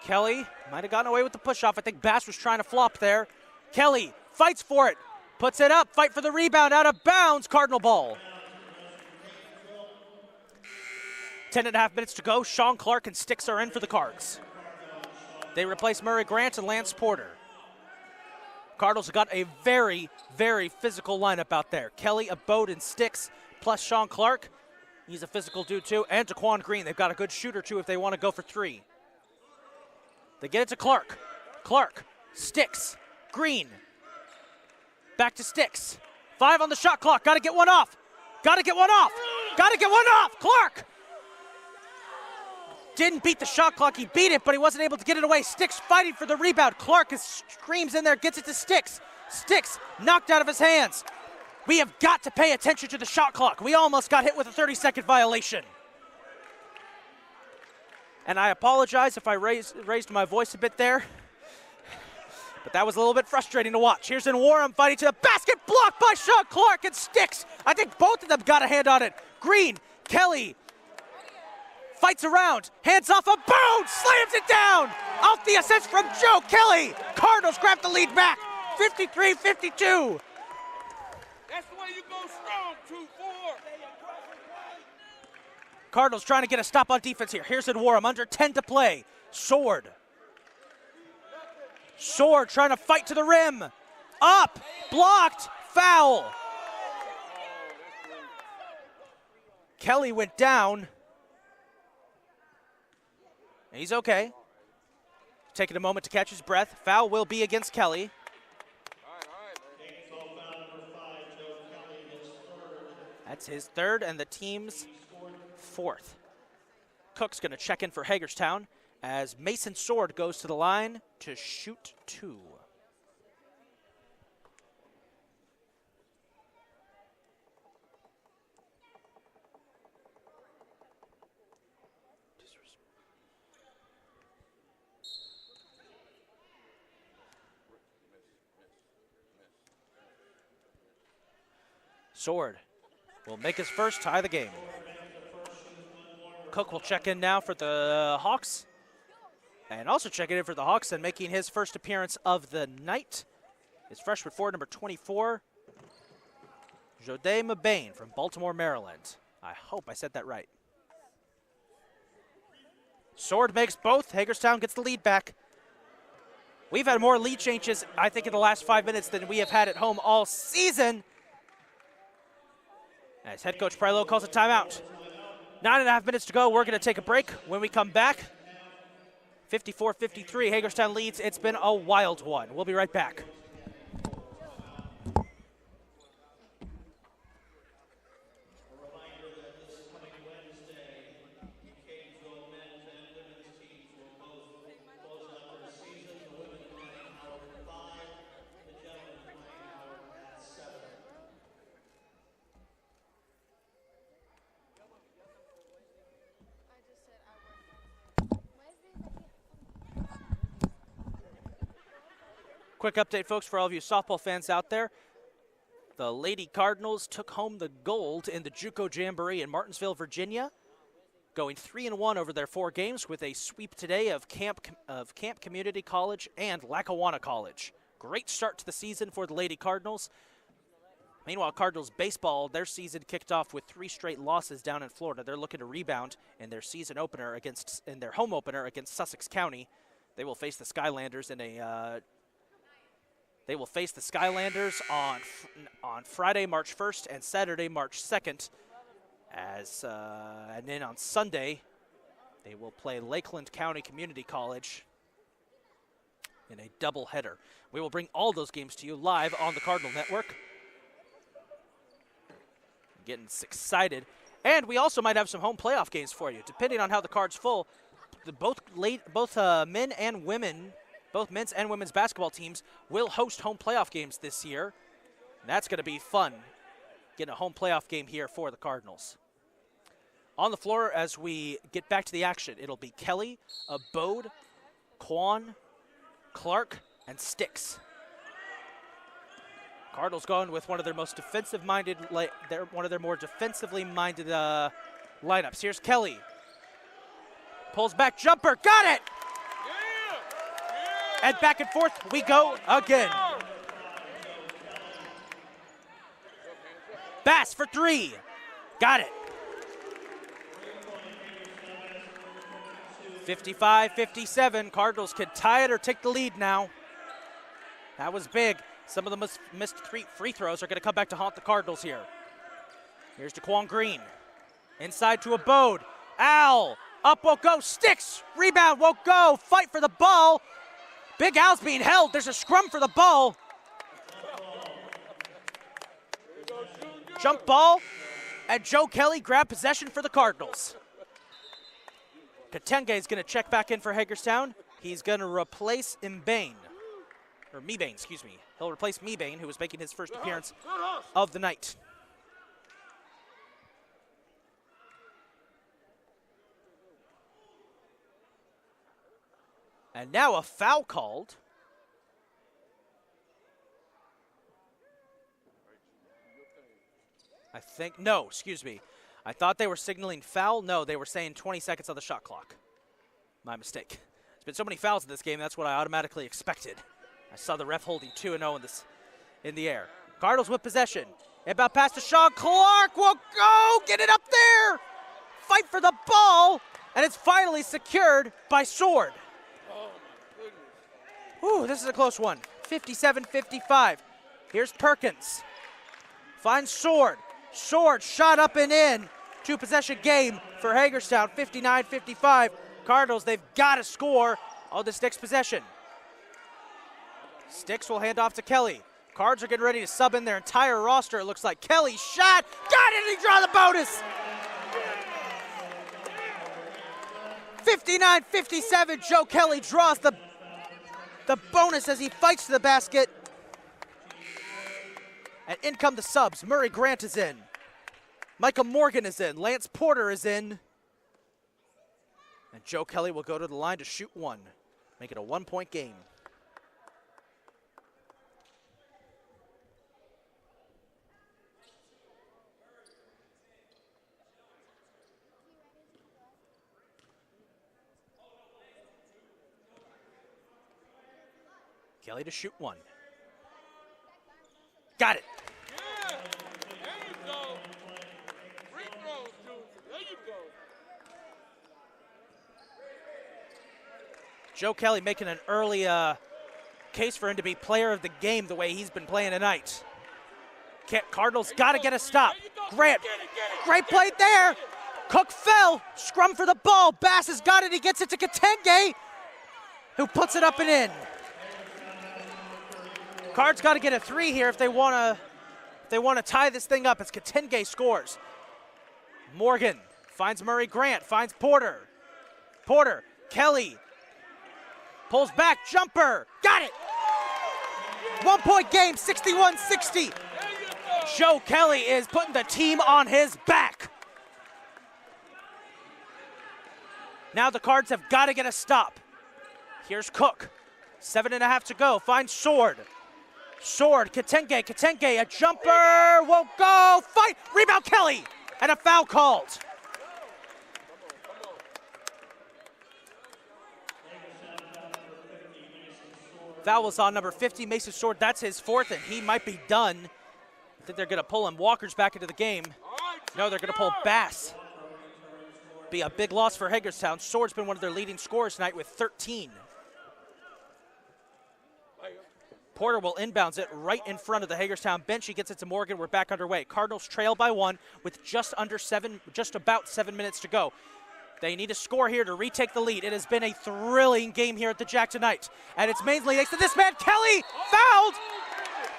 A: Kelly might have gotten away with the push-off. I think Bass was trying to flop there. Kelly fights for it, puts it up, fight for the rebound, out of bounds, Cardinal ball. 10.5 minutes to go. Sean Clark and Sticks are in for the Cards. They replace Murray Grant and Lance Porter. Cardinals have got a very, very physical lineup out there. Kelly, Abode, and Sticks, plus Sean Clark. He's a physical dude too. And DeQuan Green. They've got a good shooter too if they want to go for three. They get it to Clark. Clark, Sticks, Green. Back to Sticks. 5 on the shot clock. Got to get one off. Got to get one off. Got to get one off. Clark. Didn't beat the shot clock. He beat it, but he wasn't able to get it away. Sticks fighting for the rebound. Clark screams in there, gets it to Sticks. Sticks knocked out of his hands. We have got to pay attention to the shot clock. We almost got hit with a 30-second violation. And I apologize if I raised my voice a bit there, but that was a little bit frustrating to watch. Here's in Warham fighting to the basket, blocked by Sean Clark and Sticks. I think both of them got a hand on it. Green, Kelly, fights around, hands off a boom, slams it down. Off the assist from Joe Kelly. Cardinals grab the lead back, 53-52.
B: That's the way you go strong, 2-4.
A: Cardinals trying to get a stop on defense here. Here's in Warham, under 10 to play. Sword. Sword trying to fight to the rim. Up, blocked, foul. Kelly went down. He's okay. Taking a moment to catch his breath. Foul will be against Kelly. That's his third and the team's fourth. Cook's going to check in for Hagerstown as Mason Sword goes to the line to shoot 2. Sword will make his first, tie the game. Cook will check in now for the Hawks. And also checking in for the Hawks and making his first appearance of the night is freshman forward number 24, Jodé Mabane from Baltimore, Maryland. I hope I said that right. Sword makes both. Hagerstown gets the lead back. We've had more lead changes, I think, in the last 5 minutes than we have had at home all season. As head coach Prilo calls a timeout. 9.5 minutes to go. We're going to take a break. When we come back, 54-53, Hagerstown leads. It's been a wild one. We'll be right back. Quick update, folks, for all of you softball fans out there. The Lady Cardinals took home the gold in the JUCO Jamboree in Martinsville, Virginia, going 3-1 over their 4 games with a sweep today of Camp Community College and Lackawanna College. Great start to the season for the Lady Cardinals. Meanwhile, Cardinals baseball, their season kicked off with 3 straight losses down in Florida. They're looking to rebound in their home opener against Sussex County. They will face the Skylanders on Friday, March 1st and Saturday, March 2nd. And then on Sunday, they will play Lakeland County Community College in a doubleheader. We will bring all those games to you live on the Cardinal Network. Getting excited. And we also might have some home playoff games for you, depending on how the card's full. Both men's and women's basketball teams will host home playoff games this year. And that's going to be fun, getting a home playoff game here for the Cardinals. On the floor as we get back to the action, it'll be Kelly, Abode, Quan, Clark, and Sticks. Cardinals going with one of their most defensive-minded, one of their more defensively-minded lineups. Here's Kelly. Pulls back, jumper, got it! Yeah. And back and forth we go again. Bass for 3, got it. 55-57, Cardinals can tie it or take the lead now. That was big. Some of the missed free throws are going to come back to haunt the Cardinals here. Here's DeQuan Green. Inside to Abode. Al. Up won't go. Sticks. Rebound won't go. Fight for the ball. Big Al's being held. There's a scrum for the ball. Jump ball. And Joe Kelly grab possession for the Cardinals. Katenge is going to check back in for Hagerstown. He's going to replace Mebane. Excuse me. He'll replace Mebane, who was making his first appearance of the night. And now a foul called. Excuse me. I thought they were signaling foul. No, they were saying 20 seconds on the shot clock. My mistake. There's been so many fouls in this game, that's what I automatically expected. I saw the ref holding 2-0 in the air. Cardinals with possession. About pass to Sean Clark. Will go. Get it up there. Fight for the ball. And it's finally secured by Sword.
B: Oh, my goodness.
A: Ooh, this is a close one. 57-55. Here's Perkins. Finds Sword. Sword shot up and in. 2-possession game for Hagerstown. 59-55. Cardinals, they've got to score on this next possession. Sticks will hand off to Kelly. Cards are getting ready to sub in their entire roster. It looks like Kelly shot. Got it, and he draw the bonus. 59-57. Joe Kelly draws the bonus as he fights to the basket. And in come the subs. Murray Grant is in. Michael Morgan is in. Lance Porter is in. And Joe Kelly will go to the line to shoot 1. Make it a 1-point game. Kelly to shoot 1. Got it.
B: Yeah. There you go. Free throws, dude. There you go.
A: Joe Kelly making an early case for him to be player of the game the way he's been playing tonight. Cardinals got to get a stop. Grant, great play there. Cook fell. Scrum for the ball. Bass has got it. He gets it to Katenge, who puts it up and in. Cards got to get a 3 here if they want to tie this thing up. As Katenge scores. Morgan finds Murray Grant, finds Porter. Porter, Kelly pulls back, jumper, got it. 1-point game, 61-60. Joe Kelly is putting the team on his back. Now the Cards have got to get a stop. Here's Cook. 7.5 to go. Finds Sword. Sword, Katenge, a jumper, won't go, fight, rebound Kelly, and a foul called. Foul was on number 50, Mason Sword. That's his fourth, and he might be done. I think they're going to pull him. Walker's back into the game. No, they're going to pull Bass. Be a big loss for Hagerstown. Sword's been one of their leading scorers tonight with 13. Porter will inbounds it right in front of the Hagerstown bench. He gets it to Morgan. We're back underway. Cardinals trail by 1 with just about 7 minutes to go. They need a score here to retake the lead. It has been a thrilling game here at the Jack tonight. And it's mainly thanks to this man, Kelly, fouled.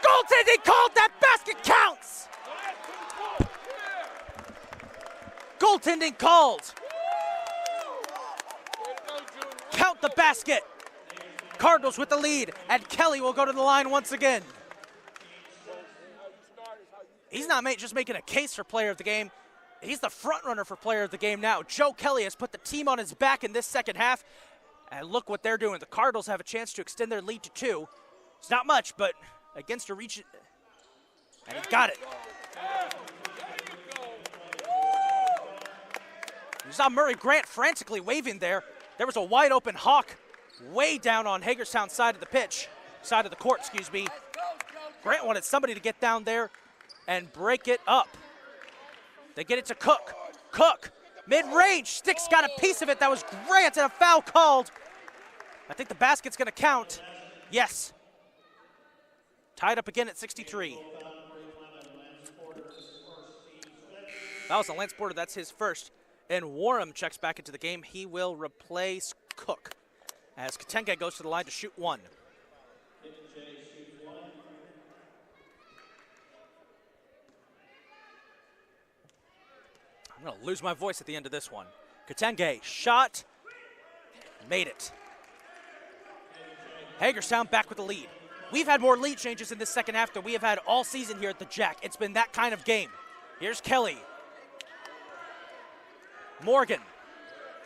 A: Goaltending called, that basket counts. Goaltending called. Count the basket. Cardinals with the lead, and Kelly will go to the line once again. He's not just making a case for player of the game. He's the front runner for player of the game now. Joe Kelly has put the team on his back in this second half, and look what they're doing. The Cardinals have a chance to extend their lead to 2. It's not much, but against a reach, and he got it. You saw Murray Grant frantically waving there. There was a wide open hawk way down on Hagerstown's side of the court, excuse me. Grant wanted somebody to get down there and break it up. They get it to Cook. Cook, mid-range, Sticks got a piece of it. That was Grant, and a foul called. I think the basket's gonna count. Yes. Tied up again at 63. That was on Lance Porter, that's his first. And Warham checks back into the game. He will replace Cook as Katenge goes to the line to shoot 1. I'm going to lose my voice at the end of this one. Katenge, shot, made it. Hagerstown back with the lead. We've had more lead changes in this second half than we have had all season here at the Jack. It's been that kind of game. Here's Kelly. Morgan.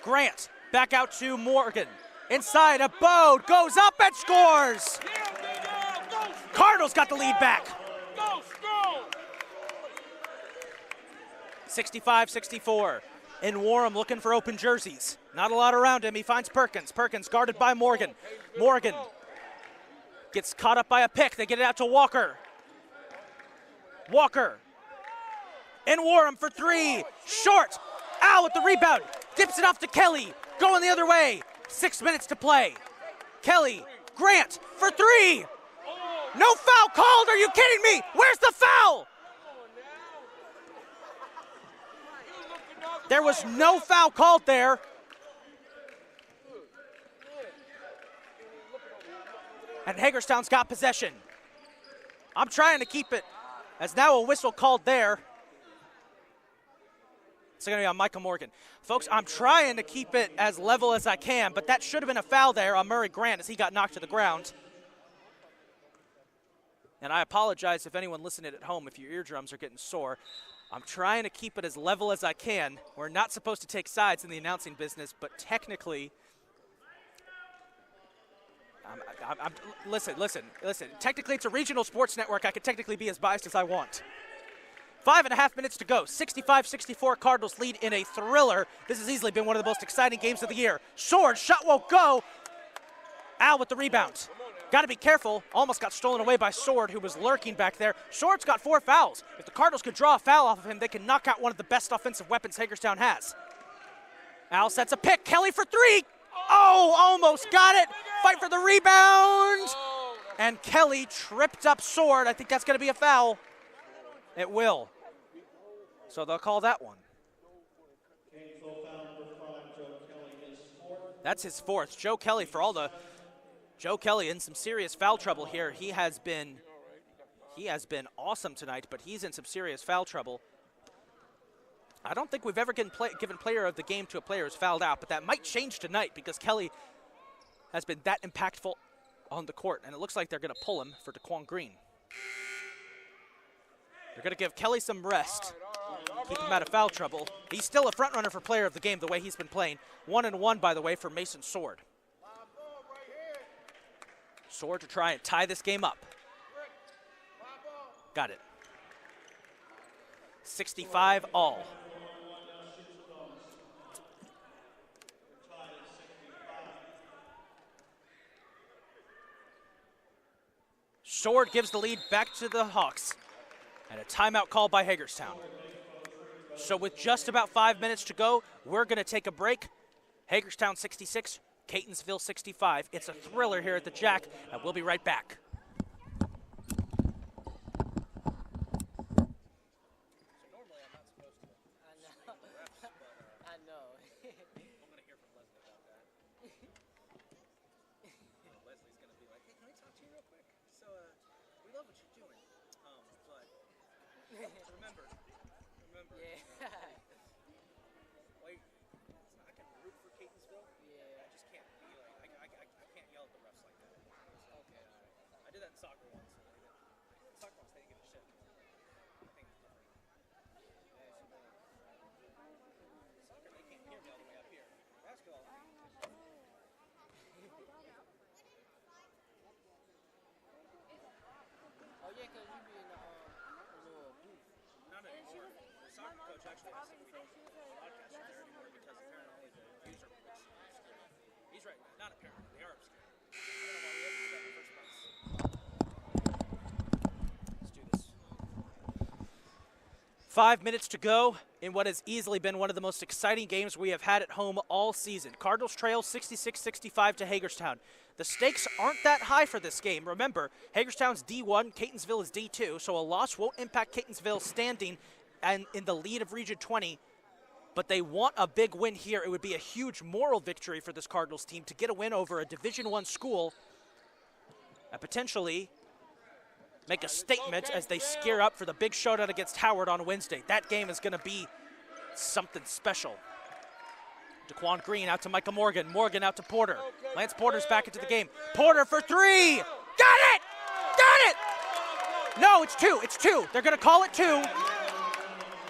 A: Grant, back out to Morgan. Inside, a Bode goes up and scores! Cardinals got the lead back. 65-64. And Warham looking for open jerseys. Not a lot around him. He finds Perkins. Perkins guarded by Morgan. Morgan gets caught up by a pick. They get it out to Walker. Walker. And Warham for 3. Short. Al with the rebound. Dips it off to Kelly. Going the other way. 6 minutes to play. Kelly, Grant for 3. No foul called, are you kidding me? Where's the foul? There was no foul called there. And Hagerstown's got possession. I'm trying to keep it, as now a whistle called there. It's going to be on Michael Morgan. Folks, I'm trying to keep it as level as I can, but that should have been a foul there on Murray Grant as he got knocked to the ground. And I apologize if anyone listening at home, if your eardrums are getting sore. I'm trying to keep it as level as I can. We're not supposed to take sides in the announcing business, but technically, listen. Technically, it's a regional sports network. I could technically be as biased as I want. 5.5 minutes to go. 65-64 Cardinals lead in a thriller. This has easily been one of the most exciting games of the year. Sword, shot won't go. Al with the rebound. Got to be careful. Almost got stolen away by Sword, who was lurking back there. Sword's got 4 fouls. If the Cardinals could draw a foul off of him, they can knock out one of the best offensive weapons Hagerstown has. Al sets a pick. Kelly for 3. Oh, almost got it. Fight for the rebound. And Kelly tripped up Sword. I think that's going to be a foul. It will. So they'll call that one. That's his 4th. Joe Kelly for all the... Joe Kelly in some serious foul trouble here. He has been awesome tonight, but he's in some serious foul trouble. I don't think we've ever given player of the game to a player who's fouled out, but that might change tonight because Kelly has been that impactful on the court, and it looks like they're going to pull him for DeQuan Green. They're going to give Kelly some rest, keep him out of foul trouble. He's still a front runner for player of the game the way he's been playing. 1-1, by the way, for Mason Sword. Sword to try and tie this game up. Got it. 65 all. Sword gives the lead back to the Hawks. And a timeout call by Hagerstown. So with just about 5 minutes to go, we're going to take a break. Hagerstown 66, Catonsville 65. It's a thriller here at the Jack, and we'll be right back.
C: Remember. Yeah. Like, I can root for Catonsville. Yeah. I just can't be like, I can't yell at the refs like that. Okay, all right. I did that in soccer once. Soccer once, they didn't give a shit. I think it's different. Soccer, they can't hear me all the way up here. Basketball. Oh, yeah, because you be in the little booth. Not anymore. The soccer coach actually has said we don't broadcast there anymore because apparently the views are obscure. He's right. Not apparently. They are obscure. I don't know why we ever did that in the first place. Let's do this.
A: 5 minutes to go in what has easily been one of the most exciting games we have had at home all season. Cardinals trail 66-65 to Hagerstown. The stakes aren't that high for this game. Remember, Hagerstown's D1, Catonsville is D2, so a loss won't impact Catonsville's standing and in the lead of Region 20. But they want a big win here. It would be a huge moral victory for this Cardinals team to get a win over a Division I school and potentially make a statement as they gear up for the big showdown against Howard on Wednesday. That game is going to be something special. Daquan Green out to Micah Morgan. Morgan out to Porter. Lance Porter's back into the game. Porter for three. Got it! Got it! No, it's two. It's two. They're going to call it two.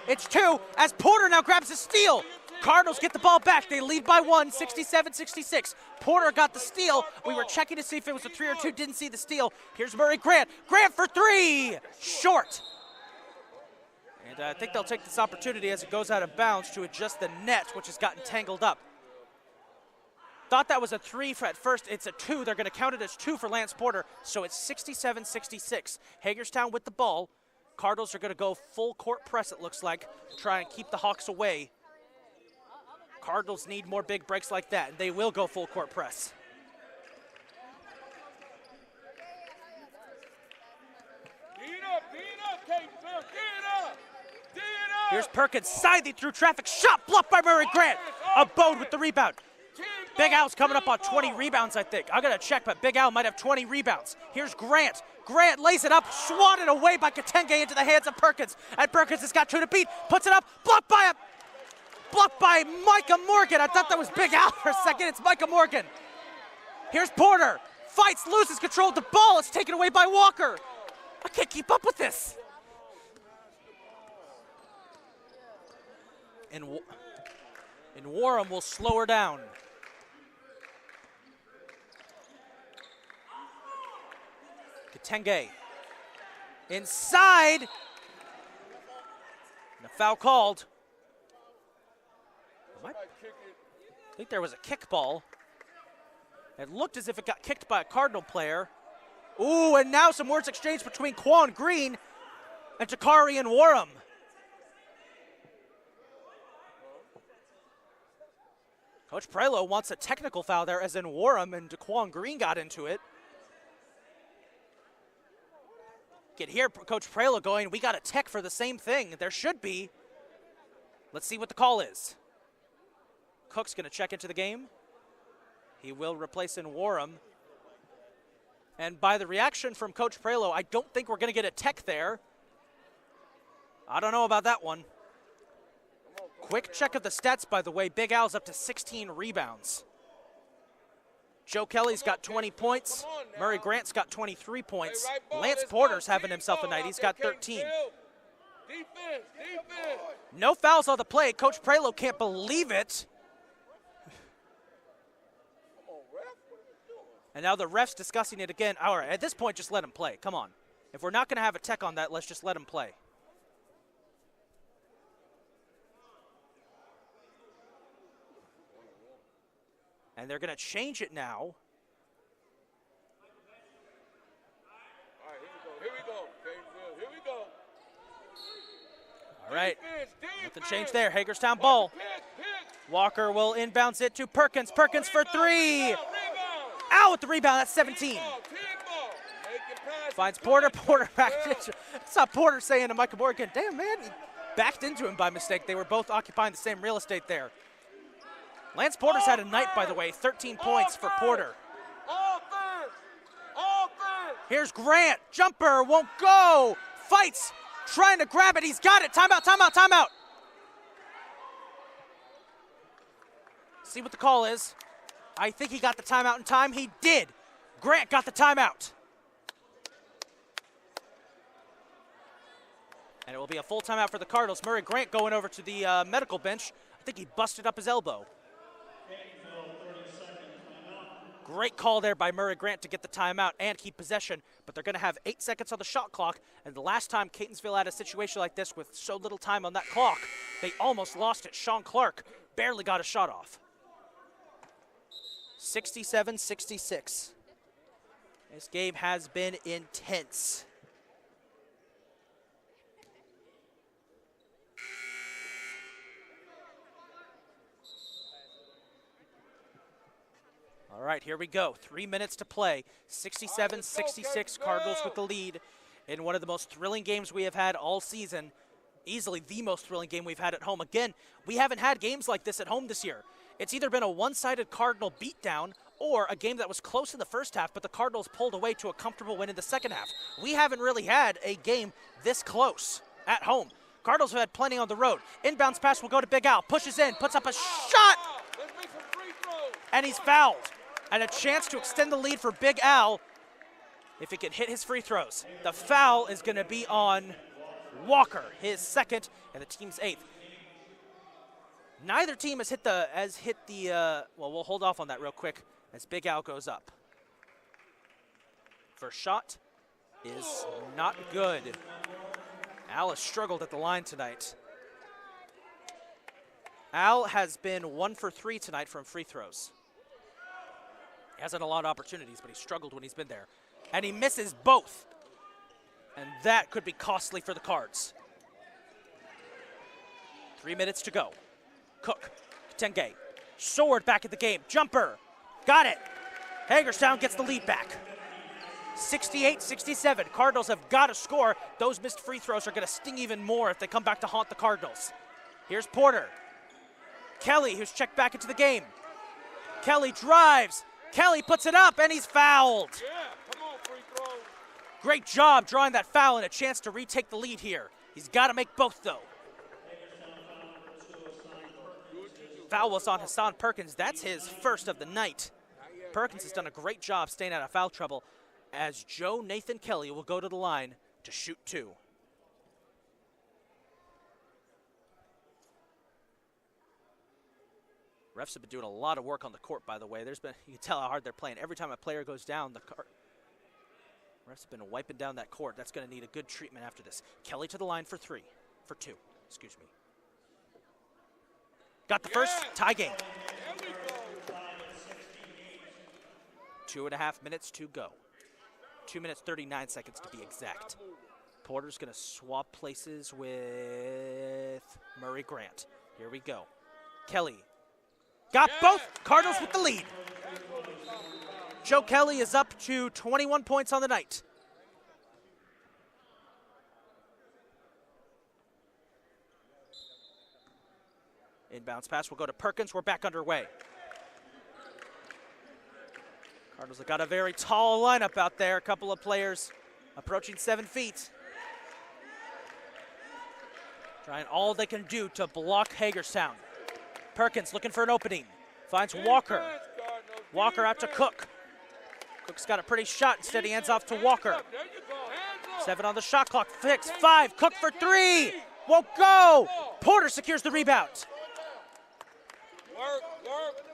A: It's two as Porter now grabs a steal. Cardinals get the ball back. They lead by one, 67-66. Porter got the steal. We were checking to see if it was a 3 or 2. Didn't see the steal. Here's Murray Grant. Grant for three. Short. And I think they'll take this opportunity as it goes out of bounds to adjust the net, which has gotten tangled up. Thought that was a 3 at first. It's a 2. They're going to count it as 2 for Lance Porter. So it's 67-66. Hagerstown with the ball. Cardinals are going to go full court press, it looks like, to try and keep the Hawks away. Cardinals need more big breaks like that, and they will go full court press. Here's Perkins, siding through traffic, shot blocked by Murray Grant. Abode with the rebound. Big Al's coming up on 20 rebounds, I think. I gotta check, but Big Al might have 20 rebounds. Here's Grant. Grant lays it up, swatted away by Katenge into the hands of Perkins. And Perkins has got 2 to beat, puts it up, blocked by Micah Morgan. I thought that was Big Al for a second. It's Micah Morgan. Here's Porter. Fights, loses control of the ball. It's taken away by Walker. I can't keep up with this. And Warham will slow her down. Katenge. Inside. And a foul called. I think there was a kick ball. It looked as if it got kicked by a Cardinal player. Ooh, and now some words exchanged between Quan Green and Takari and Warham. Coach Prelo wants a technical foul there, as in Warham and Daquan Green got into it. Get here, Coach Prelo going, we got a tech for the same thing. There should be. Let's see what the call is. Cook's going to check into the game. He will replace in Warham. And by the reaction from Coach Prelo, I don't think we're going to get a tech there. I don't know about that one. Quick check of the stats, by the way. Big Al's up to 16 rebounds. Joe Kelly's got 20 points. Murray Grant's got 23 points. Lance Porter's having himself a night. He's got 13. No fouls on the play. Coach Prelo can't believe it. And now the ref's discussing it again. All right, at this point, just let him play. Come on. If we're not going to have a tech on that, let's just let him play. And they're going to change it now.
B: All right, here we go. Here we go.
A: All right.
B: Defense.
A: Nothing changed there. Hagerstown ball. Walker will inbounds it to Perkins. Perkins for three. Out with the rebound. That's 17. Finds Porter. Porter back. I saw Porter saying to Michael Morgan, damn, man, he backed into him by mistake. They were both occupying the same real estate there. Lance Porter's had a night, by the way. 13 points for Porter. Here's Grant. Jumper won't go. Fights. Trying to grab it. He's got it. Timeout, timeout, timeout. See what the call is. I think he got the timeout in time. He did. Grant got the timeout. And it will be a full timeout for the Cardinals. Murray Grant going over to the medical bench. I think he busted up his elbow. Great call there by Murray Grant to get the timeout and keep possession, but they're going to have 8 seconds on the shot clock, and the last time Catonsville had a situation like this with so little time on that clock, they almost lost it. Sean Clark barely got a shot off. 67-66. This game has been intense. All right, here we go. 3 minutes to play. 67-66, Cardinals with the lead in one of the most thrilling games we have had all season. Easily the most thrilling game we've had at home. Again, we haven't had games like this at home this year. It's either been a one-sided Cardinal beatdown or a game that was close in the first half, but the Cardinals pulled away to a comfortable win in the second half. We haven't really had a game this close at home. Cardinals have had plenty on the road. Inbounds pass will go to Big Al. Pushes in, puts up a shot, and he's fouled. And a chance to extend the lead for Big Al if he can hit his free throws. The foul is going to be on Walker, his second, and the team's 8th. Neither team has hit the, well, we'll hold off on that real quick as Big Al goes up. First shot is not good. Al has struggled at the line tonight. Al has been 1 for 3 tonight from free throws. He hasn't a lot of opportunities, but he struggled when he's been there. And he misses both. And that could be costly for the Cards. 3 minutes to go. Cook, Tenge, Sword back at the game. Jumper, got it. Hagerstown gets the lead back. 68-67, Cardinals have got to score. Those missed free throws are gonna sting even more if they come back to haunt the Cardinals. Here's Porter. Kelly, who's checked back into the game. Kelly drives. Kelly puts it up, and he's fouled.
B: Yeah, come on, free throw.
A: Great job drawing that foul and a chance to retake the lead here. He's got to make both, though. Foul was on Hassan Perkins. That's his first of the night. Perkins has done a great job staying out of foul trouble as Joe Nathan Kelly will go to the line to shoot 2. Refs have been doing a lot of work on the court, by the way. You can tell how hard they're playing. Every time a player goes down, refs have been wiping down that court. That's going to need a good treatment after this. Kelly to the line for 2, excuse me. Got the first, tie game. 2.5 minutes to go. 2 minutes, 39 seconds to be exact. Porter's going to swap places with Murray Grant. Here we go. Kelly. Got both. Cardinals with the lead. Joe Kelly is up to 21 points on the night. Inbounds pass will go to Perkins. We're back underway. Cardinals have got a very tall lineup out there. A couple of players approaching 7 feet. Trying all they can do to block Hagerstown. Perkins looking for an opening. Finds Walker. Walker out to Cook. Cook's got a pretty shot. Instead, he hands off to Walker. 7 on the shot clock. 6, 5. Cook for 3. Won't go. Porter secures the rebound.
B: Work.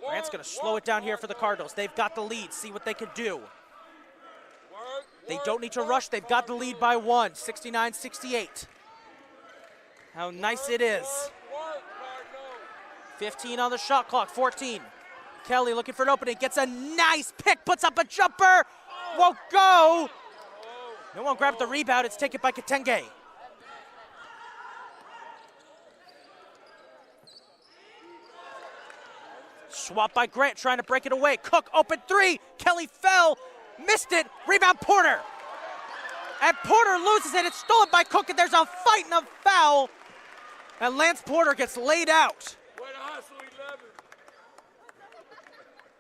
A: Grant's going to slow it down here for the Cardinals. They've got the lead. See what they can do. They don't need to rush. They've got the lead by 1, 69-68. How nice it is. 15 on the shot clock, 14. Kelly looking for an opening, gets a nice pick, puts up a jumper. Won't go. No one grabbed the rebound. It's taken by Katenge. Swap by Grant, trying to break it away. Cook, open three. Kelly fell, missed it. Rebound, Porter. And Porter loses it. It's stolen by Cook, and there's a fight and a foul. And Lance Porter gets laid out.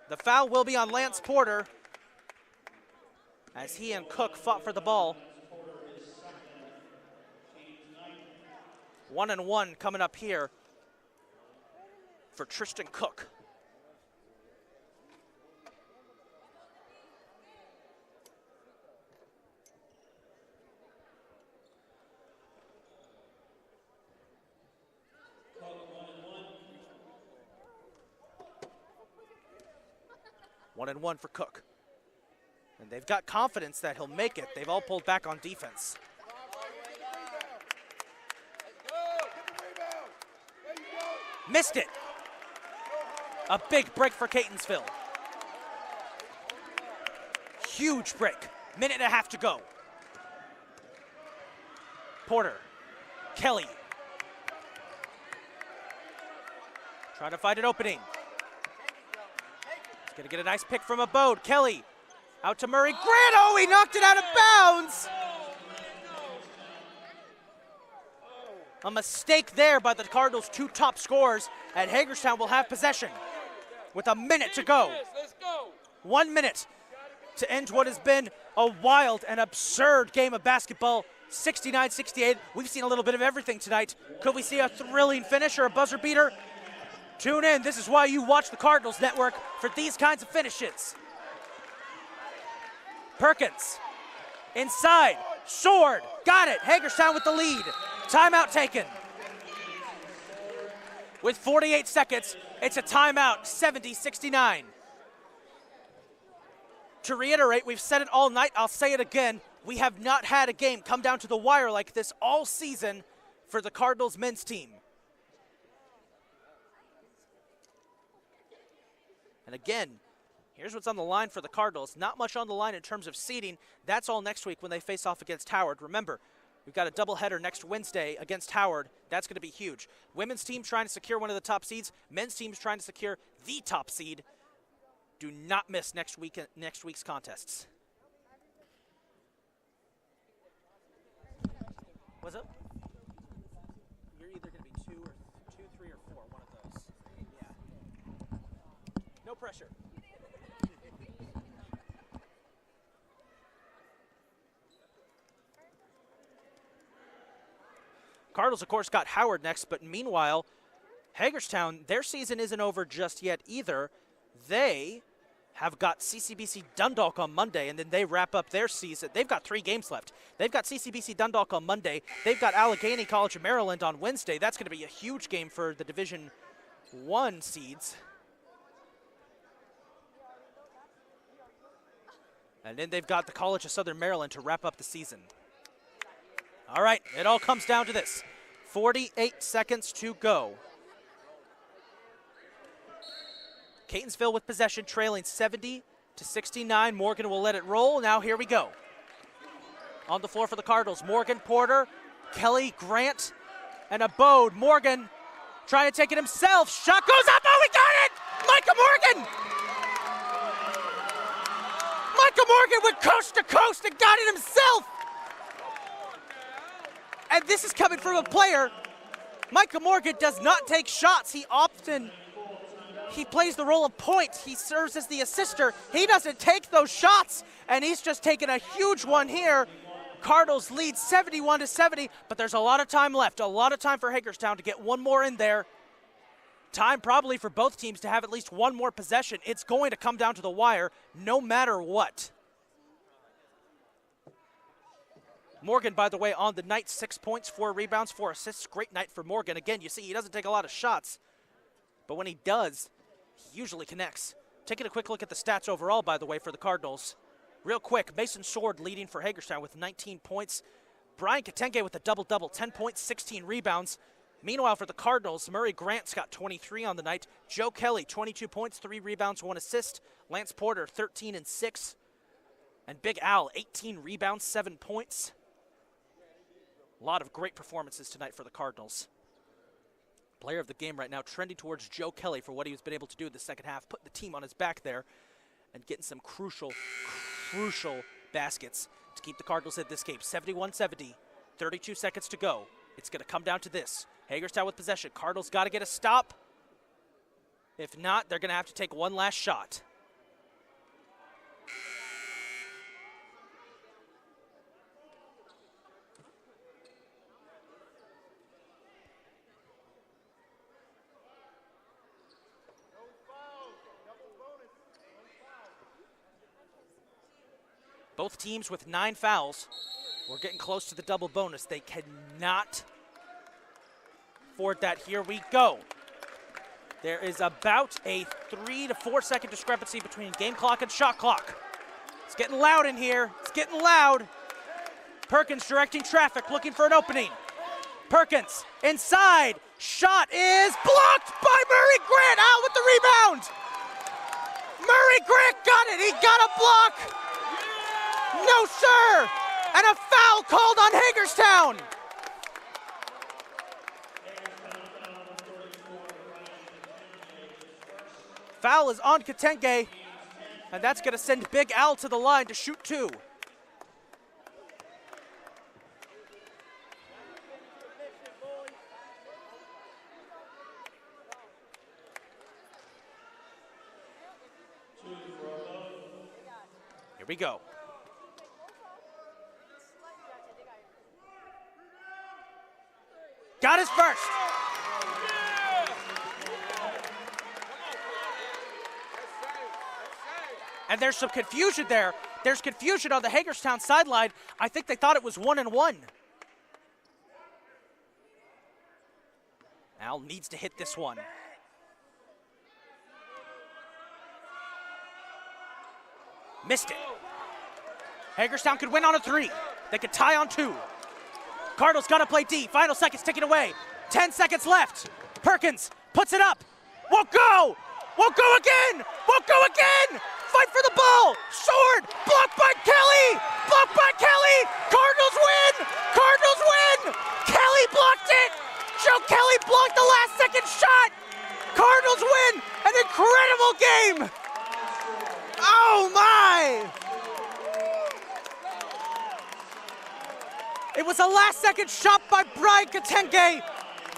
A: The foul will be on Lance Porter as he and Cook fought for the ball. 1-1 coming up here for Tristan Cook. One and one for Cook. And they've got confidence that he'll make it. They've all pulled back on defense. Missed it. A big break for Catonsville. Huge break. Minute and a half to go. Porter. Kelly. Trying to find an opening. He's going to get a nice pick from Abode. Kelly. Out to Murray. Grant. Oh, he knocked it out of bounds. A mistake there by the Cardinals' two top scorers, and Hagerstown will have possession with a minute to go. 1 minute to end what has been a wild and absurd game of basketball. 69-68. We've seen a little bit of everything tonight. Could we see a thrilling finish or a buzzer beater? Tune in. This is why you watch the Cardinals Network, for these kinds of finishes. Perkins. Inside. Sword. Got it. Hagerstown with the lead. Timeout taken. With 48 seconds, it's a timeout, 70-69. To reiterate, we've said it all night, I'll say it again. We have not had a game come down to the wire like this all season for the Cardinals men's team. And again, here's what's on the line for the Cardinals. Not much on the line in terms of seeding. That's all next week when they face off against Howard. Remember, we've got a doubleheader next Wednesday against Howard. That's going to be huge. Women's team trying to secure one of the top seeds. Men's team's trying to secure the top seed. Do not miss next week's contests. What's up? You're either going to be 2, 3, or 4. One of those. Yeah. No pressure. Cardinals, of course, got Howard next, but meanwhile, Hagerstown, their season isn't over just yet either. They have got CCBC Dundalk on Monday, and then they wrap up their season. They've got 3 games left. They've got CCBC Dundalk on Monday. They've got Allegheny College of Maryland on Wednesday. That's going to be a huge game for the Division I seeds. And then they've got the College of Southern Maryland to wrap up the season. All right, it all comes down to this. 48 seconds to go. Catonsville with possession, trailing 70-69. Morgan will let it roll. Now here we go. On the floor for the Cardinals, Morgan, Porter, Kelly, Grant, and Abode. Morgan trying to take it himself. Shot goes up. Oh, we got it! Micah Morgan! Micah Morgan went coast to coast and got it himself! And this is coming from a player. Micah Morgan does not take shots. He plays the role of point. He serves as the assister. He doesn't take those shots, and he's just taken a huge one here. Cardinals lead 71-70, but there's a lot of time left. A lot of time for Hagerstown to get one more in there. Time probably for both teams to have at least one more possession. It's going to come down to the wire no matter what. Morgan, by the way, on the night, 6 points, 4 rebounds, 4 assists. Great night for Morgan. Again, you see he doesn't take a lot of shots, but when he does, He usually connects. Taking a quick look at the stats overall, by the way, for the Cardinals. Real quick, Mason Sword leading for Hagerstown with 19 points. Brian Katenge with a double-double, 10 points, 16 rebounds. Meanwhile, for the Cardinals, Murray Grant's got 23 on the night. Joe Kelly, 22 points, 3 rebounds, 1 assist. Lance Porter, 13 and 6. And Big Al, 18 rebounds, 7 points. A lot of great performances tonight for the Cardinals. Player of the game right now trending towards Joe Kelly for what he's been able to do in the second half, putting the team on his back there and getting some crucial baskets to keep the Cardinals in this game. 71-70, 32 seconds to go. It's going to come down to this. Hagerstown with possession. Cardinals got to get a stop. If not, they're going to have to take one last shot. Both teams with 9 fouls. We're getting close to the double bonus. They cannot afford that. Here we go. There is about a 3 to 4 second discrepancy between game clock and shot clock. It's getting loud in here. It's getting loud. Perkins directing traffic, looking for an opening. Perkins inside. Shot is blocked by Murray Grant. Out with the rebound. Murray Grant got it. He got a block. No, sir! And a foul called on Hagerstown! Foul is on Katenge, and that's going to send Big Al to the line to shoot 2. Here we go. Got his first. And there's some confusion there. There's confusion on the Hagerstown sideline. I think they thought it was 1-1. Al needs to hit this one. Missed it. Hagerstown could win on a 3. They could tie on 2. Cardinals got to play D. Final seconds ticking away. 10 seconds left. Perkins puts it up. Won't go. Won't go again. Won't go again. Fight for the ball. Sword. Blocked by Kelly. Blocked by Kelly. Cardinals win. Cardinals win. Kelly blocked it. Joe Kelly blocked the last second shot. Cardinals win. An incredible game. Oh my. It was a last-second shot by Brian Katenge,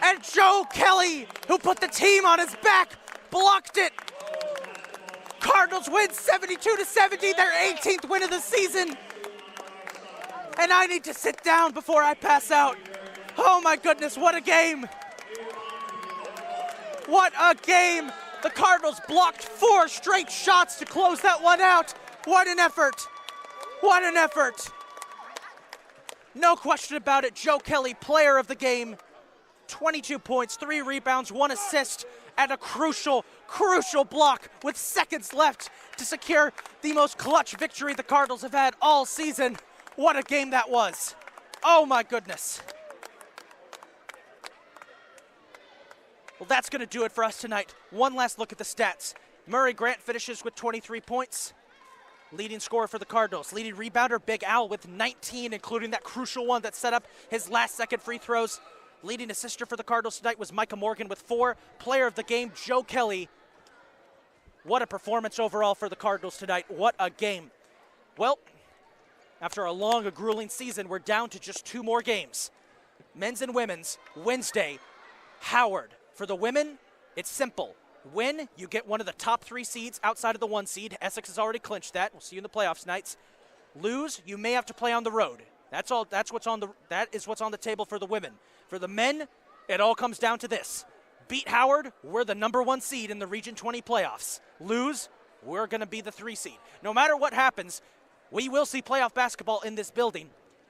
A: and Joe Kelly, who put the team on his back, blocked it. Cardinals win 72-70, their 18th win of the season. And I need to sit down before I pass out. Oh my goodness, what a game. What a game. The Cardinals blocked 4 straight shots to close that one out. What an effort. What an effort. No question about it, Joe Kelly, player of the game. 22 points, 3 rebounds, 1 assist, and a crucial block with seconds left to secure the most clutch victory the Cardinals have had all season. What a game that was. Oh my goodness. Well, that's going to do it for us tonight. One last look at the stats. Murray Grant finishes with 23 points. Leading scorer for the Cardinals. Leading rebounder, Big Al with 19, including that crucial one that set up his last-second free throws. Leading assister for the Cardinals tonight was Micah Morgan with 4. Player of the game, Joe Kelly. What a performance overall for the Cardinals tonight. What a game. Well, after a long, grueling season, we're down to just 2 more games. Men's and women's, Wednesday, Howard. For the women, it's simple. Win, you get one of the top 3 seeds outside of the 1 seed. Essex has already clinched that. We'll see you in the playoffs nights. Lose, you may have to play on the road. That is what's on the table for the women. For the men, it all comes down to this. Beat Howard, we're the number 1 seed in the Region 20 playoffs. Lose, we're going to be the 3 seed. No matter what happens, we will see playoff basketball in this building.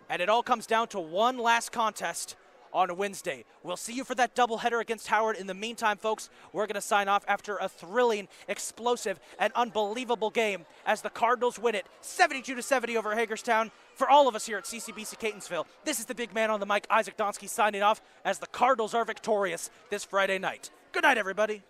A: And it all comes down to one last contest on Wednesday. We'll see you for that doubleheader against Howard. In the meantime, folks, we're going to sign off after a thrilling, explosive, and unbelievable game as the Cardinals win it 72-70 over Hagerstown. For all of us here at CCBC Catonsville, this is the big man on the mic, Isaac Donsky, signing off as the Cardinals are victorious this Friday night. Good night, everybody.